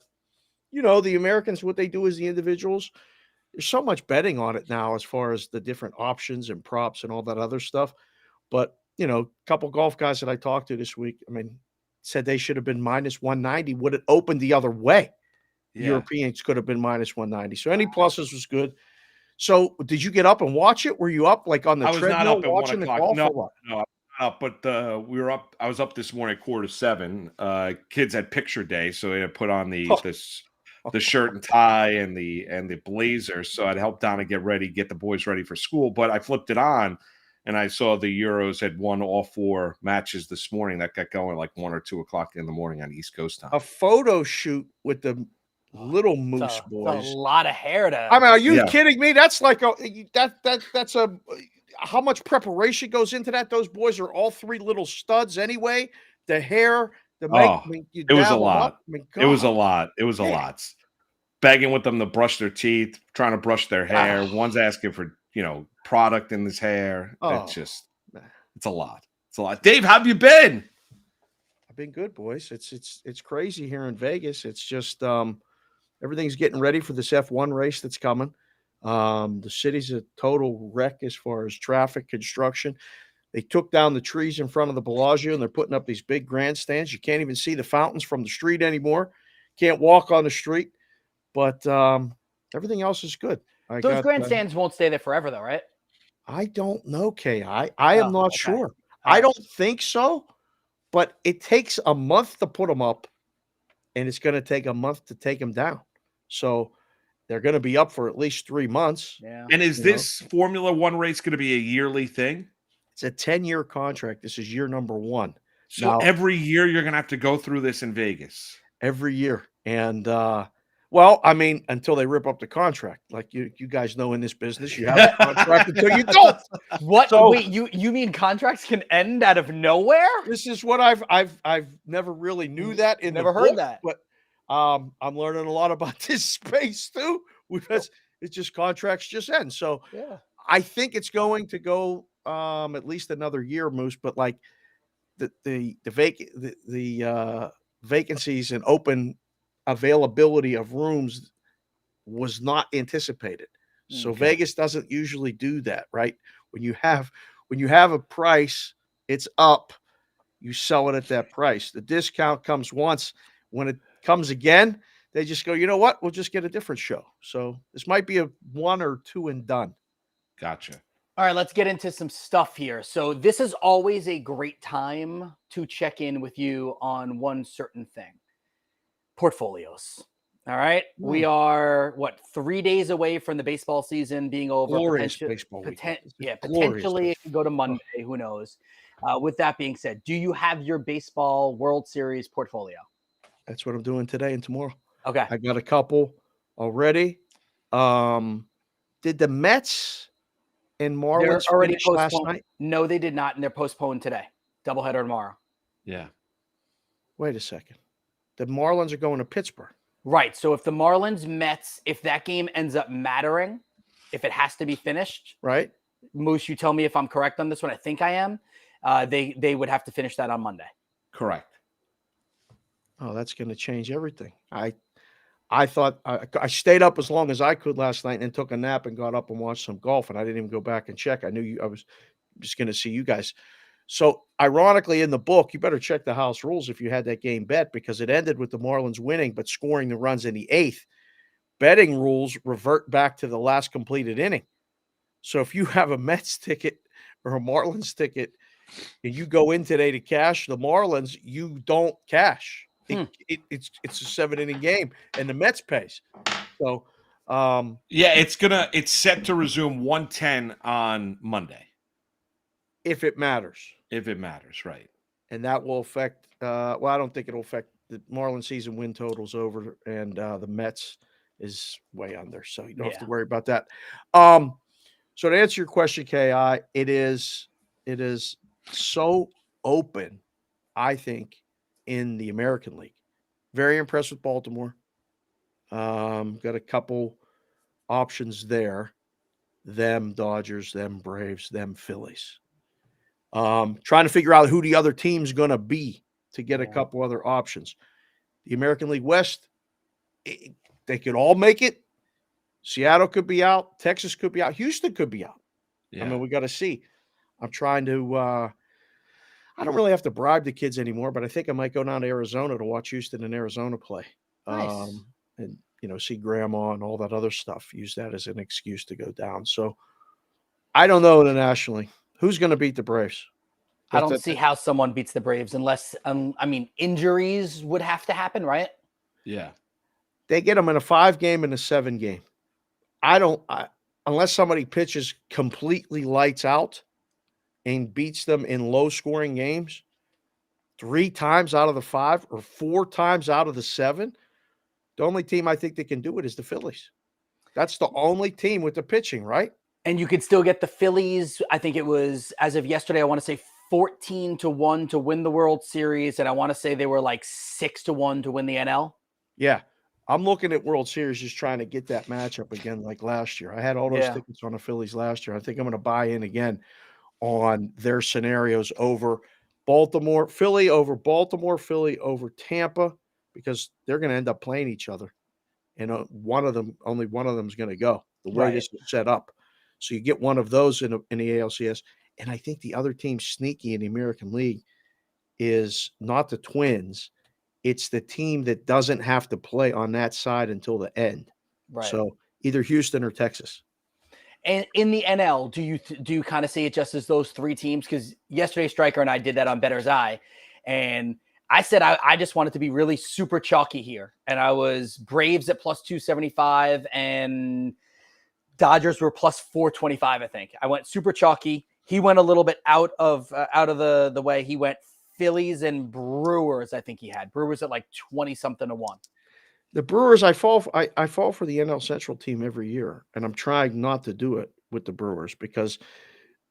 you know, the Americans, what they do is the individuals. There's so much betting on it now as far as the different options and props and all that other stuff. But you know, a couple golf guys that I talked to this week, I mean, said they should have been minus 190. Would it open the other way? Yeah. Europeans could have been minus 190. So any pluses was good. So did you get up and watch it? Were you up like on the I was not treadmill up at 1 watching the o'clock. golf No, or what? no, but we were up. I was up this morning at 6:45. Kids had picture day, so they had put on the shirt and tie and the blazer. So I'd help Donna get ready, get the boys ready for school. But I flipped it on, and I saw the Euros had won all 4 matches this morning. That got going like 1 or 2 o'clock in the morning on East Coast time. A photo shoot with the little Moose boys. It's a lot of hair to. I mean, are you Yeah. kidding me? That's like that's a how much preparation goes into that? Those boys are all 3 little studs anyway. The hair, the make. Oh, I mean, you it was a dial them lot. up. I mean, It was a God. lot. It was a Yeah. lot. Begging with them to brush their teeth, trying to brush their hair. One's asking for, product in his hair. Oh. It's a lot. It's a lot. Dave, how have you been? I've been good, boys. It's crazy here in Vegas. It's just everything's getting ready for this F1 race that's coming. The city's a total wreck as far as traffic, construction. They took down the trees in front of the Bellagio and they're putting up these big grandstands. You can't even see the fountains from the street anymore. Can't walk on the street, but everything else is good. Those grandstands won't stay there forever, though, right? I don't know, Kay. I am not okay. sure. All I right. don't think so, but it takes a month to put them up, and it's going to take a month to take them down. So they're going to be up for at least 3 months. Yeah. And is this Formula One race going to be a yearly thing? It's a 10-year contract. This is year number 1. So Now, every year you're going to have to go through this in Vegas. every year. And well, I mean, until they rip up the contract. Like you guys know in this business, you have a contract until you don't. What? So- Wait, you mean contracts can end out of nowhere? This is what I've never really knew that in Never the heard book, that. but I'm learning a lot about this space too, because it's just contracts just end. So Yeah. I think it's going to go at least another year, Moose. But like the vacancies and open availability of rooms was not anticipated. So Okay. Vegas doesn't usually do that, right? When you have a price, it's up. You sell it at that price. The discount comes once. When it comes again, they just go, you know what? We'll just get a different show. So this might be a 1 or 2 and done. Gotcha. All right, let's get into some stuff here. So this is always a great time to check in with you on one certain thing. Portfolios. All right. We are 3 days away from the baseball season being over. Glorious baseball weekend. Potentially it could go to Monday. Who knows? With that being said, do you have your baseball World Series portfolio? That's what I'm doing today and tomorrow. Okay. I got a couple already. Did the Mets and Marlins already finish last postponed. night? No, they did not, and they're postponed today. Doubleheader tomorrow. Yeah. Wait a second. The Marlins are going to Pittsburgh. Right. So if the Marlins Mets, if that game ends up mattering, if it has to be finished, right? Moose, you tell me if I'm correct on this one. I think I am. They would have to finish that on Monday. Correct. Oh, that's going to change everything. I thought I stayed up as long as I could last night and took a nap and got up and watched some golf, and I didn't even go back and check. I knew I was just going to see you guys. So ironically, in the book, you better check the house rules if you had that game bet, because it ended with the Marlins winning but scoring the runs in the 8th. Betting rules revert back to the last completed inning. So if you have a Mets ticket or a Marlins ticket and you go in today to cash the Marlins, you don't cash. It's a 7-inning game, and the Mets pays. So, it's set to resume 1:10 on Monday. If it matters. If it matters, right. And that will affect, I don't think it'll affect the Marlins season win totals over, and the Mets is way under. So you don't have to worry about that. So to answer your question, KI, it is so open, I think, in the American League. Very impressed with Baltimore. Got a couple options there. Them Dodgers, them Braves, them Phillies. Trying to figure out who the other team's going to be to get a couple other options. The American League West, they could all make it. Seattle could be out. Texas could be out. Houston could be out. Yeah. I mean, we got to see. I'm trying to I don't really have to bribe the kids anymore, but I think I might go down to Arizona to watch Houston and Arizona play. Nice. And, see grandma and all that other stuff. Use that as an excuse to go down. So I don't know nationally who's going to beat the Braves. I don't see how someone beats the Braves unless, injuries would have to happen, right? Yeah. They get them in a 5-game and a 7-game. Unless somebody pitches completely lights out and beats them in low-scoring games 3 times out of the 5 or 4 times out of the 7, the only team I think that can do it is the Phillies. That's the only team with the pitching, right? And you could still get the Phillies. I think it was, as of yesterday, I want to say 14-1 to win the World Series, and I want to say they were like 6-1 to win the NL. Yeah. I'm looking at World Series just trying to get that matchup again like last year. I had all those tickets on the Phillies last year. I think I'm going to buy in again on their scenarios over Baltimore, Philly over Baltimore, Philly over Tampa, because they're going to end up playing each other. And only one of them is going to go the way this is set up. So you get one of those in the ALCS. And I think the other team sneaky in the American League is not the Twins. It's the team that doesn't have to play on that side until the end. Right. So either Houston or Texas. And in the NL, do you kind of see it just as those 3 teams? Because yesterday, Stryker and I did that on Better's Eye, and I said I just wanted to be really super chalky here, and I was Braves at plus 275 and Dodgers were plus 425. I think I went super chalky. He went a little bit out of the way. He went Phillies and Brewers. I think he had Brewers at like 20-something to 1. The Brewers, I fall for the NL Central team every year, and I'm trying not to do it with the Brewers because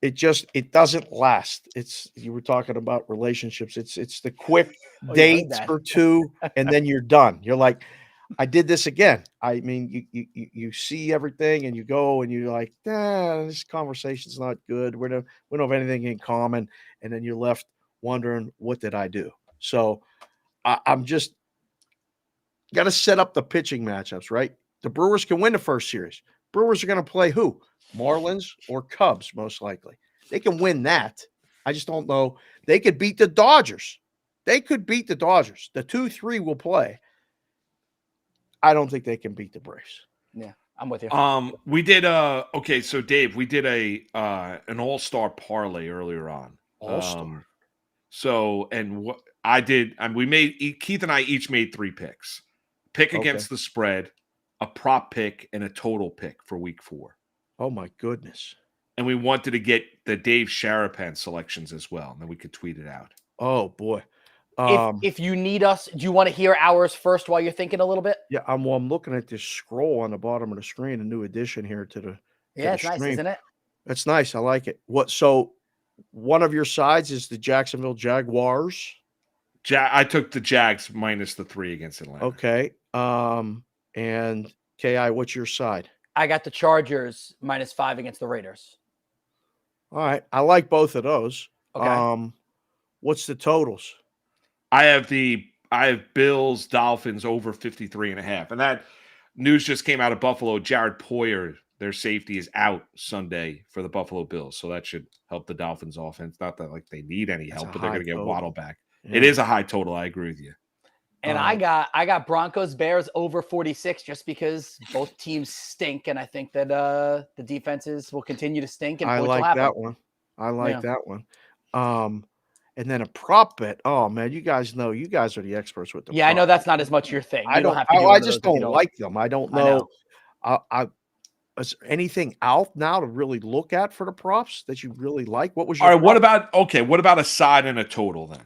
it doesn't last. You were talking about relationships. It's the quick date or 2, and then you're done. You're like, I did this again. I mean, you see everything, and you go, and you're like, this conversation's not good. We don't have anything in common, and then you're left wondering, what did I do? So I'm just got to set up the pitching matchups, right? The Brewers can win the first series. Brewers are going to play who? Marlins or Cubs, most likely. They can win that. I just don't know. They could beat the Dodgers. The 2-3 will play. I don't think they can beat the Braves. Yeah. I'm with you. We did okay, so Dave, we did an all-star parlay earlier on. All-star. So and what I did, and we made Keith and I each made 3 picks. Pick against the spread, a prop pick, and a total pick for week 4. Oh my goodness. And we wanted to get the Dave Sharapan selections as well, and then we could tweet it out. Oh boy. If you need us, do you want to hear ours first while you're thinking a little bit? Yeah, I'm looking at this scroll on the bottom of the screen, a new addition here to the it's nice, isn't it? It's nice. I like it. So one of your sides is the Jacksonville Jaguars. I took the Jags minus the 3 against Atlanta. Okay. And KI, what's your side? I got the Chargers minus 5 against the Raiders. All right. I like both of those. Okay. What's the totals? I have Bills, Dolphins over 53.5. And that news just came out of Buffalo. Jared Poyer, their safety, is out Sunday for the Buffalo Bills. So that should help the Dolphins offense. Not that like they need any help, but they're going to get Waddle back. Yeah. It is a high total. I agree with you. And I got Broncos Bears over 46 just because both teams stink, and I think that the defenses will continue to stink. And I like that one. I like that one. And then a prop bet. Oh man, you guys are the experts with them. Yeah, I know that's not as much your thing. I don't have to. I just don't like them. I don't know. Is anything out now to really look at for the props that you really like? What was your all right? What about a side and a total then?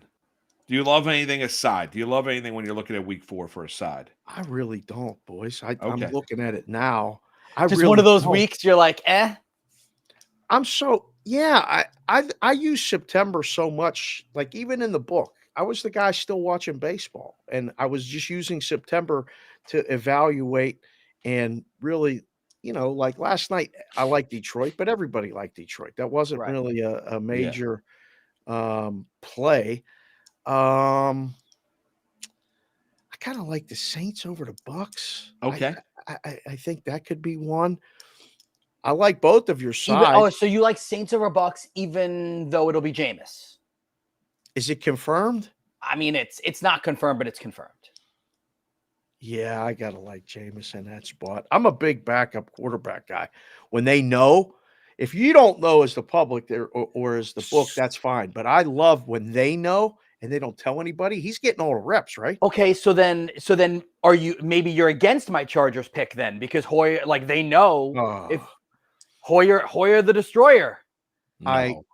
Do you love anything aside? Do you love anything when you're looking at week 4 for a side? I really don't, boys. I'm looking at it now. Just one of those weeks you're like, eh. I'm so I use September so much. Like even in the book, I was the guy still watching baseball, and I was just using September to evaluate and really, like last night, I liked Detroit, but everybody liked Detroit. That wasn't really a major play. I kind of like the Saints over the Bucks. Okay. I think that could be one. I like both of your sides. So you like Saints over Bucks even though it'll be Jameis? Is it confirmed? I mean, it's not confirmed, but it's confirmed. Yeah, I gotta like Jameis in that spot. I'm a big backup quarterback guy. When they know, if you don't know as the public there or as the book, that's fine. But I love when they know and they don't tell anybody. He's getting all the reps, right? Okay, so then maybe you're against my Chargers pick then because Hoyer, like they know if Hoyer the Destroyer. No.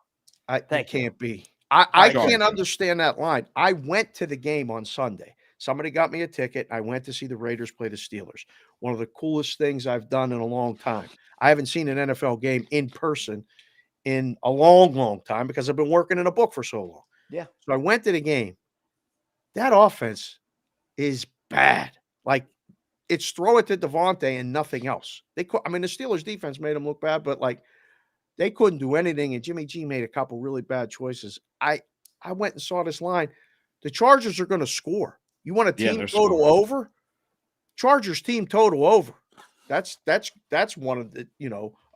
That can't be. I can't understand that line. I went to the game on Sunday. Somebody got me a ticket. I went to see the Raiders play the Steelers. One of the coolest things I've done in a long time. I haven't seen an NFL game in person in a long, long time because I've been working in a book for so long. Yeah. So I went to the game. That offense is bad. Like it's throw it to Devontae and nothing else. The Steelers defense made them look bad, but like they couldn't do anything. And Jimmy G made a couple really bad choices. I went and saw this line. The Chargers are going to score. You want a team total over? Chargers team total over. That's one of the,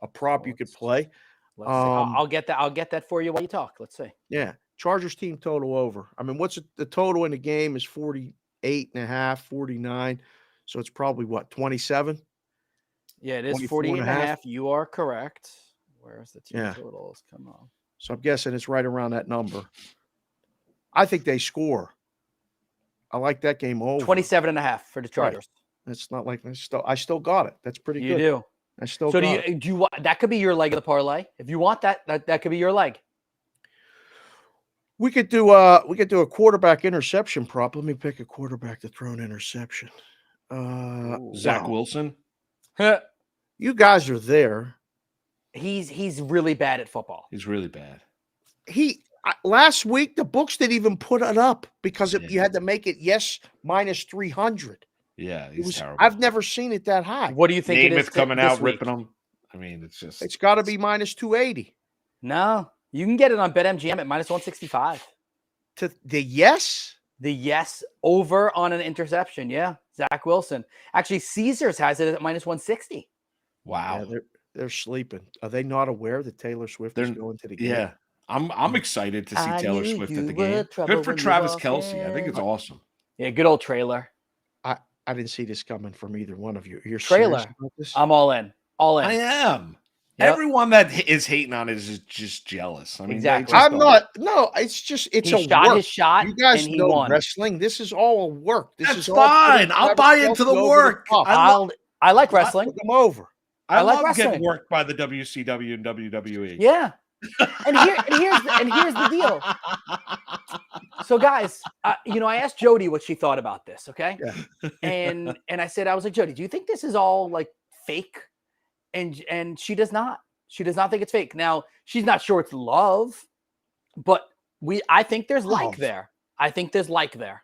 a prop you could play. I'll get that. I'll get that for you while you talk. Let's see. Yeah. Chargers team total over. I mean, what's the total in the game is 48.5, 49. So it's probably what, 27? Yeah, it is 48.5. You are correct. Where's the team totals? Come on. So I'm guessing it's right around that number. I think they score. I like that game over. 27.5 for the Chargers. Right. It's not like I still got it. That's pretty good. You do. I still got it. So do you want that could be your leg of the parlay? If you want that could be your leg. We could do a quarterback interception prop. Let me pick a quarterback to throw an interception. Zach Wilson. You guys are there. He's really bad at football. He's really bad. Last week the books didn't even put it up because you had to make it minus 300. Yeah, he's terrible. I've never seen it that high. What do you think Namath it is coming out ripping them? I mean, it's got to be minus 280. No, you can get it on BetMGM at minus 165. To the yes? The yes over on an interception. Yeah, Zach Wilson. Actually, Caesars has it at minus 160. Wow. Yeah, they're sleeping. Are they not aware that Taylor Swift is going to the game? Yeah. I'm excited to see Taylor Swift at the game. Good for Travis Kelce. I think it's awesome. Yeah, good old trailer. I didn't see this coming from either one of you. You're Trailer. serious about this? I'm all in. All in. I am. Yep. Everyone that is hating on it is just jealous. I mean, Exactly. I'm not. No, it's just it's He a shot work. his shot, You guys and he know won. wrestling. This is all a work. This That's is all fine. putting I'll Travis buy into the Kelce over work. top. I like wrestling. Put them over. I like love wrestling. getting worked by the WCW and WWE. Yeah. And here's the deal. So guys, I asked Jody what she thought about this, okay? Yeah. and I was like, Jody, do you think this is all like fake? And she does not. She does not think it's fake. Now, she's not sure it's love, but I think there's like there. I think there's like there.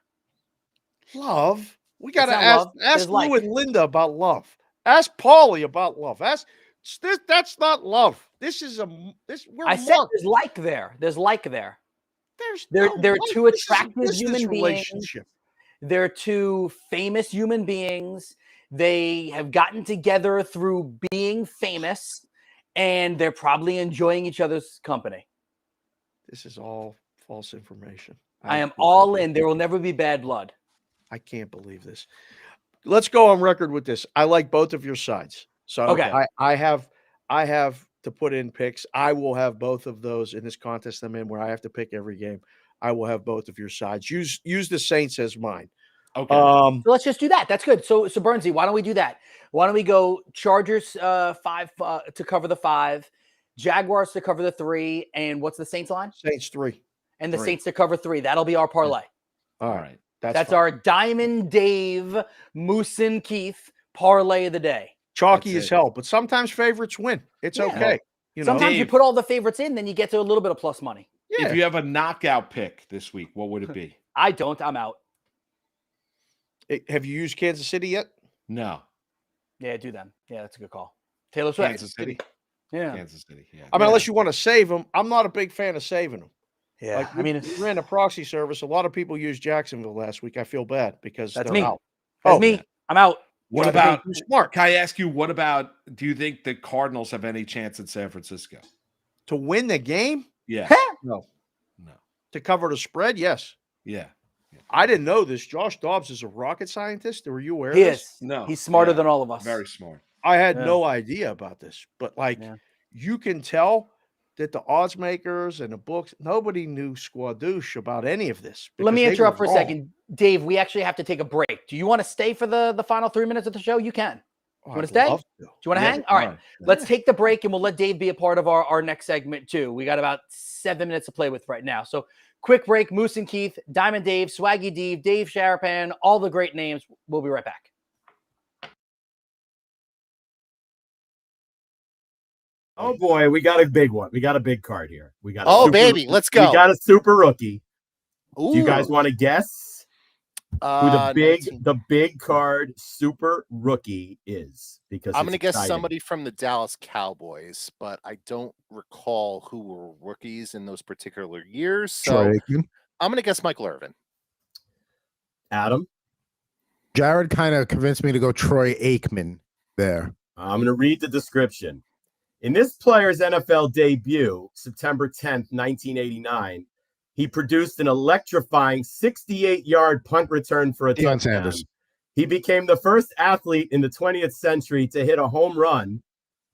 Love. We got to not ask love. Lou and Linda about love. Ask Paulie about love. That's not love. This is I said there's like there. There's like there. They're two attractive human beings. They're two famous human beings. They have gotten together through being famous, and they're probably enjoying each other's company. This is all false information. I am all in. There will never be bad blood. I can't believe this. Let's go on record with this. I like both of your sides. So Okay. I have to put in picks. I will have both of those in this contest I'm in where I have to pick every game. I will have both of your sides. Use the Saints as mine. Okay. So let's just do that. That's good. So Bernsey, why don't we do that? Why don't we go Chargers 5 to cover the 5, Jaguars to cover the 3, and what's the Saints line? Saints 3. And the Saints to cover 3. That'll be our parlay. All right. That's our Diamond Dave, Moose and Keith parlay of the day. Chalky as hell, but sometimes favorites win. It's okay. Sometimes you put all the favorites in, then you get to a little bit of plus money. Yeah. If you have a knockout pick this week, what would it be? I don't. I'm out. Have you used Kansas City yet? No. Yeah, do them. Yeah, that's a good call. Taylor Swift. Kansas City. Yeah. Kansas City. Yeah. I mean, unless you want to save them, I'm not a big fan of saving them. Yeah. Like, we ran a proxy service. A lot of people used Jacksonville last week. I feel bad because that's they're me. out. That's me. I'm out. What about Mark? Can I ask you, what about, do you think the Cardinals have any chance in San Francisco to win the game? Yeah. No. To cover the spread? Yes. Yeah. I didn't know this. Josh Dobbs is a rocket scientist. Were you aware of He this? is. No. He's smarter than all of us. Very smart. I had no idea about this, but you can tell that the odds makers and the books, nobody knew squadouche about any of this. Let me because they interrupt were for a wrong. second. Dave, we actually have to take a break. Do you want to stay for the final 3 minutes of the show? You can. Do you want to stay? love Do to. you want to Yeah, hang? All right. fine. Let's take the break, and we'll let Dave be a part of our next segment, too. We got about 7 minutes to play with right now. So quick break. Moose and Keith, Diamond Dave, Swaggy Dave, Dave Sharapan, all the great names. We'll be right back. Oh boy, we got a big one. We got a big card here. We got let's go. We got a super rookie. Ooh. Do you guys want to guess who the big card super rookie is? Because I'm going to guess exciting. somebody from the Dallas Cowboys, but I don't recall who were rookies in those particular years. So I'm going to guess Michael Irvin. Adam? Jared kind of convinced me to go Troy Aikman there. I'm going to read the description. In this player's NFL debut, September 10th, 1989, he produced an electrifying 68-yard punt return for a touchdown. Sanders. He became the first athlete in the 20th century to hit a home run,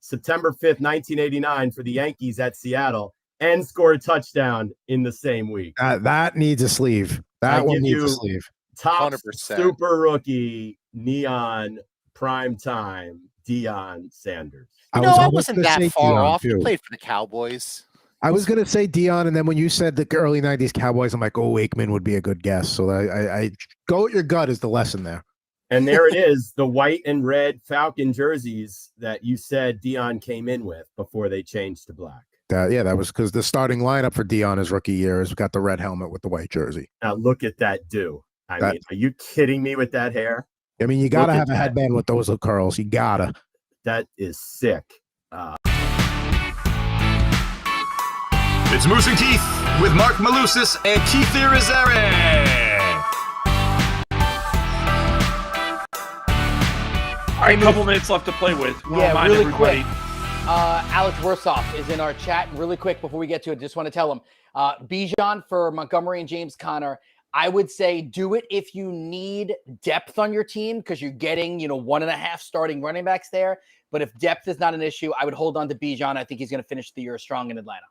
September 5th, 1989, for the Yankees at Seattle, and score a touchdown in the same week. That needs a sleeve. That one needs a sleeve. Top 100%. super rookie, neon, prime time, Deion Sanders. I wasn't that far off. He played for the Cowboys. I was going to say Deion, and then when you said the early 90s Cowboys, I'm like, oh, Aikman would be a good guess. So I go with your gut is the lesson there. And there it is, the white and red Falcon jerseys that you said Deion came in with before they changed to black. That was because the starting lineup for Deion his rookie year has got the red helmet with the white jersey. Now look at that do. I mean, are you kidding me with that hair? I mean, you got to have a headband with those curls. You got to. That is sick. It's Moose and Keith with Mark Malusis and Keith Irizarry. All right, a couple minutes left to play with. Yeah, really quick. Alex Wersoff is in our chat. Really quick before we get to it, just want to tell him, Bijan for Montgomery and James Conner. I would say do it if you need depth on your team because you're getting, 1.5 starting running backs there. But if depth is not an issue, I would hold on to Bijan. I think he's going to finish the year strong in Atlanta.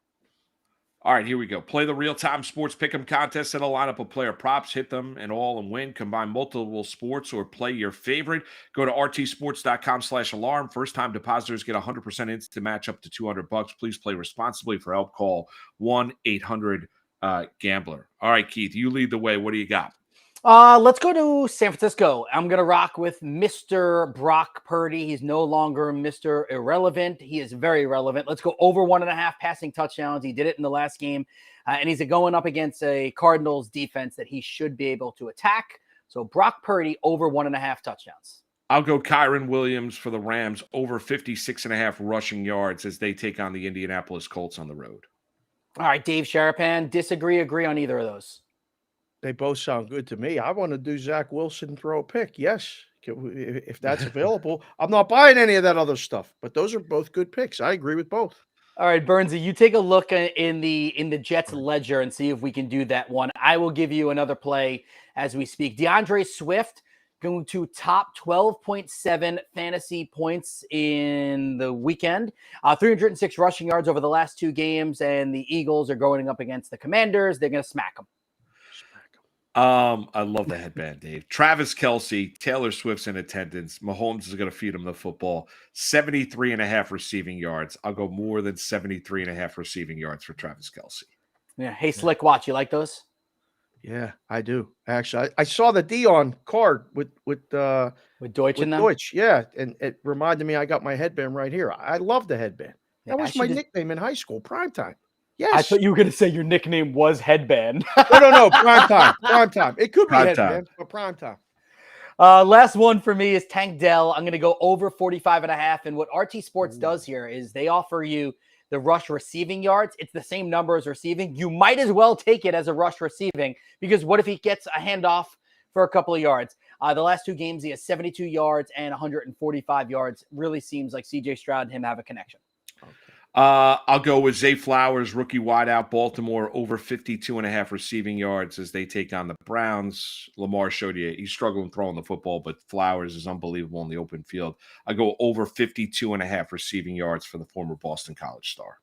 All right, here we go. Play the real-time sports pick'em contest. Set a lineup of player props, hit them and all and win. Combine multiple sports or play your favorite. Go to rtsports.com/alarm. First-time depositors get 100% instant match up to $200. Please play responsibly. For help, call 1-800-GAMBLER. All right, Keith, you lead the way. What do you got? Let's go to San Francisco. I'm going to rock with Mr. Brock Purdy. He's no longer Mr. Irrelevant. He is very relevant. Let's go over 1.5 passing touchdowns. He did it in the last game, and he's going up against a Cardinals defense that he should be able to attack. So Brock Purdy over 1.5 touchdowns. I'll go Kyron Williams for the Rams over 56.5 rushing yards as they take on the Indianapolis Colts on the road. All right, Dave Sharapan, disagree, agree on either of those? They both sound good to me. I want to do Zach Wilson throw a pick. Yes, if that's available. I'm not buying any of that other stuff, but those are both good picks. I agree with both. All right, Bernsey, you take a look in the Jets ledger and see if we can do that one. I will give you another play as we speak. DeAndre Swift going to top 12.7 fantasy points in the weekend. 306 rushing yards over the last 2 games, and the Eagles are going up against the Commanders. They're going to smack them. I love the headband, Dave. Travis Kelce, Taylor Swift's in attendance. Mahomes is going to feed him the football. 73.5 receiving yards. I'll go more than 73.5 receiving yards for Travis Kelce. Yeah. Hey, Slick Watch, you like those? Yeah, I do. Actually, I saw the Dion card with Deutsch in them. Deutsch, yeah, and it reminded me I got my headband right here. I love the headband. That was my nickname in high school, Primetime. Yes. I thought you were going to say your nickname was Headband. No, prime time. It could be Prime headband, time. but prime time. Last one for me is Tank Dell. I'm going to go over 45.5. And what RT Sports does here is they offer you the rush receiving yards. It's the same number as receiving. You might as well take it as a rush receiving because what if he gets a handoff for a couple of yards? The last 2 games, he has 72 yards and 145 yards. Really seems like CJ Stroud and him have a connection. I'll go with Zay Flowers, rookie wideout, Baltimore, over 52.5 receiving yards as they take on the Browns. Lamar showed you he's struggling throwing the football, but Flowers is unbelievable in the open field. I go over 52.5 receiving yards for the former Boston College star.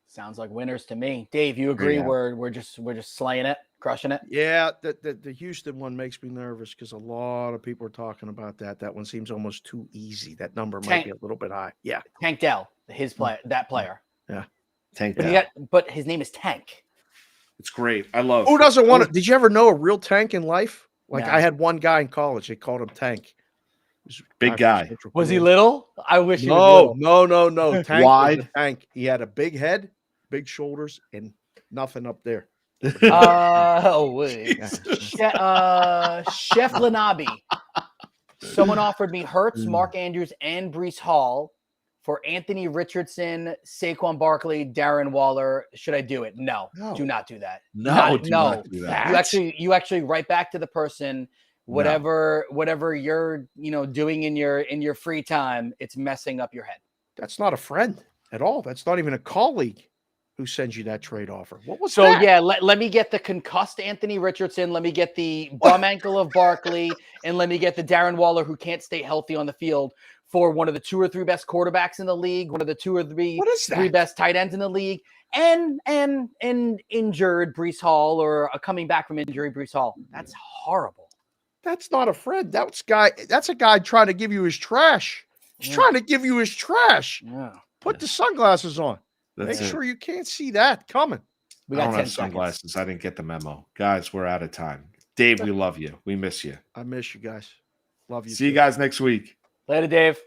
Sounds like winners to me. Dave, you agree? Yeah. We're just slaying it, crushing it. Yeah, the Houston one makes me nervous because a lot of people are talking about that. That one seems almost too easy. That number might be a little bit high. Yeah, Tank Dell, that player. Yeah, Tank but Dell. But his name is Tank. It's great. I love. Who doesn't want to? Did you ever know a real tank in life? Like No. I had one guy in college. They called him Tank. Big guy. Was he little? I wish he was little. No. Tank Wide. was a tank. He had a big head, big shoulders, and nothing up there. Chef Lanabi. Someone offered me Hurts, Mark Andrews, and Breece Hall for Anthony Richardson, Saquon Barkley, Darren Waller. Should I do it? No. Do not do that. No, do not do that. You actually write back to the person whatever you're doing in your free time. It's messing up your head. That's not a friend at all. That's not even a colleague who sends you that trade offer. What was so that? yeah, let me get the concussed Anthony Richardson, let me get the bum ankle of Barkley, and let me get the Darren Waller who can't stay healthy on the field for one of the 2 or 3 best quarterbacks in the league, one of the 2 or 3 best tight ends in the league, and injured Breece Hall or a coming back from injury Breece Hall. That's horrible. That's not a friend. That's a guy trying to give you his trash. He's trying to give you his trash. Yeah. Put the sunglasses on. That's Make it. sure you can't see that coming. We I got don't 10 have sunglasses. I didn't get the memo. Guys, we're out of time. Dave, we love you. We miss you. I miss you guys. Love you. See you guys next week. Later, Dave.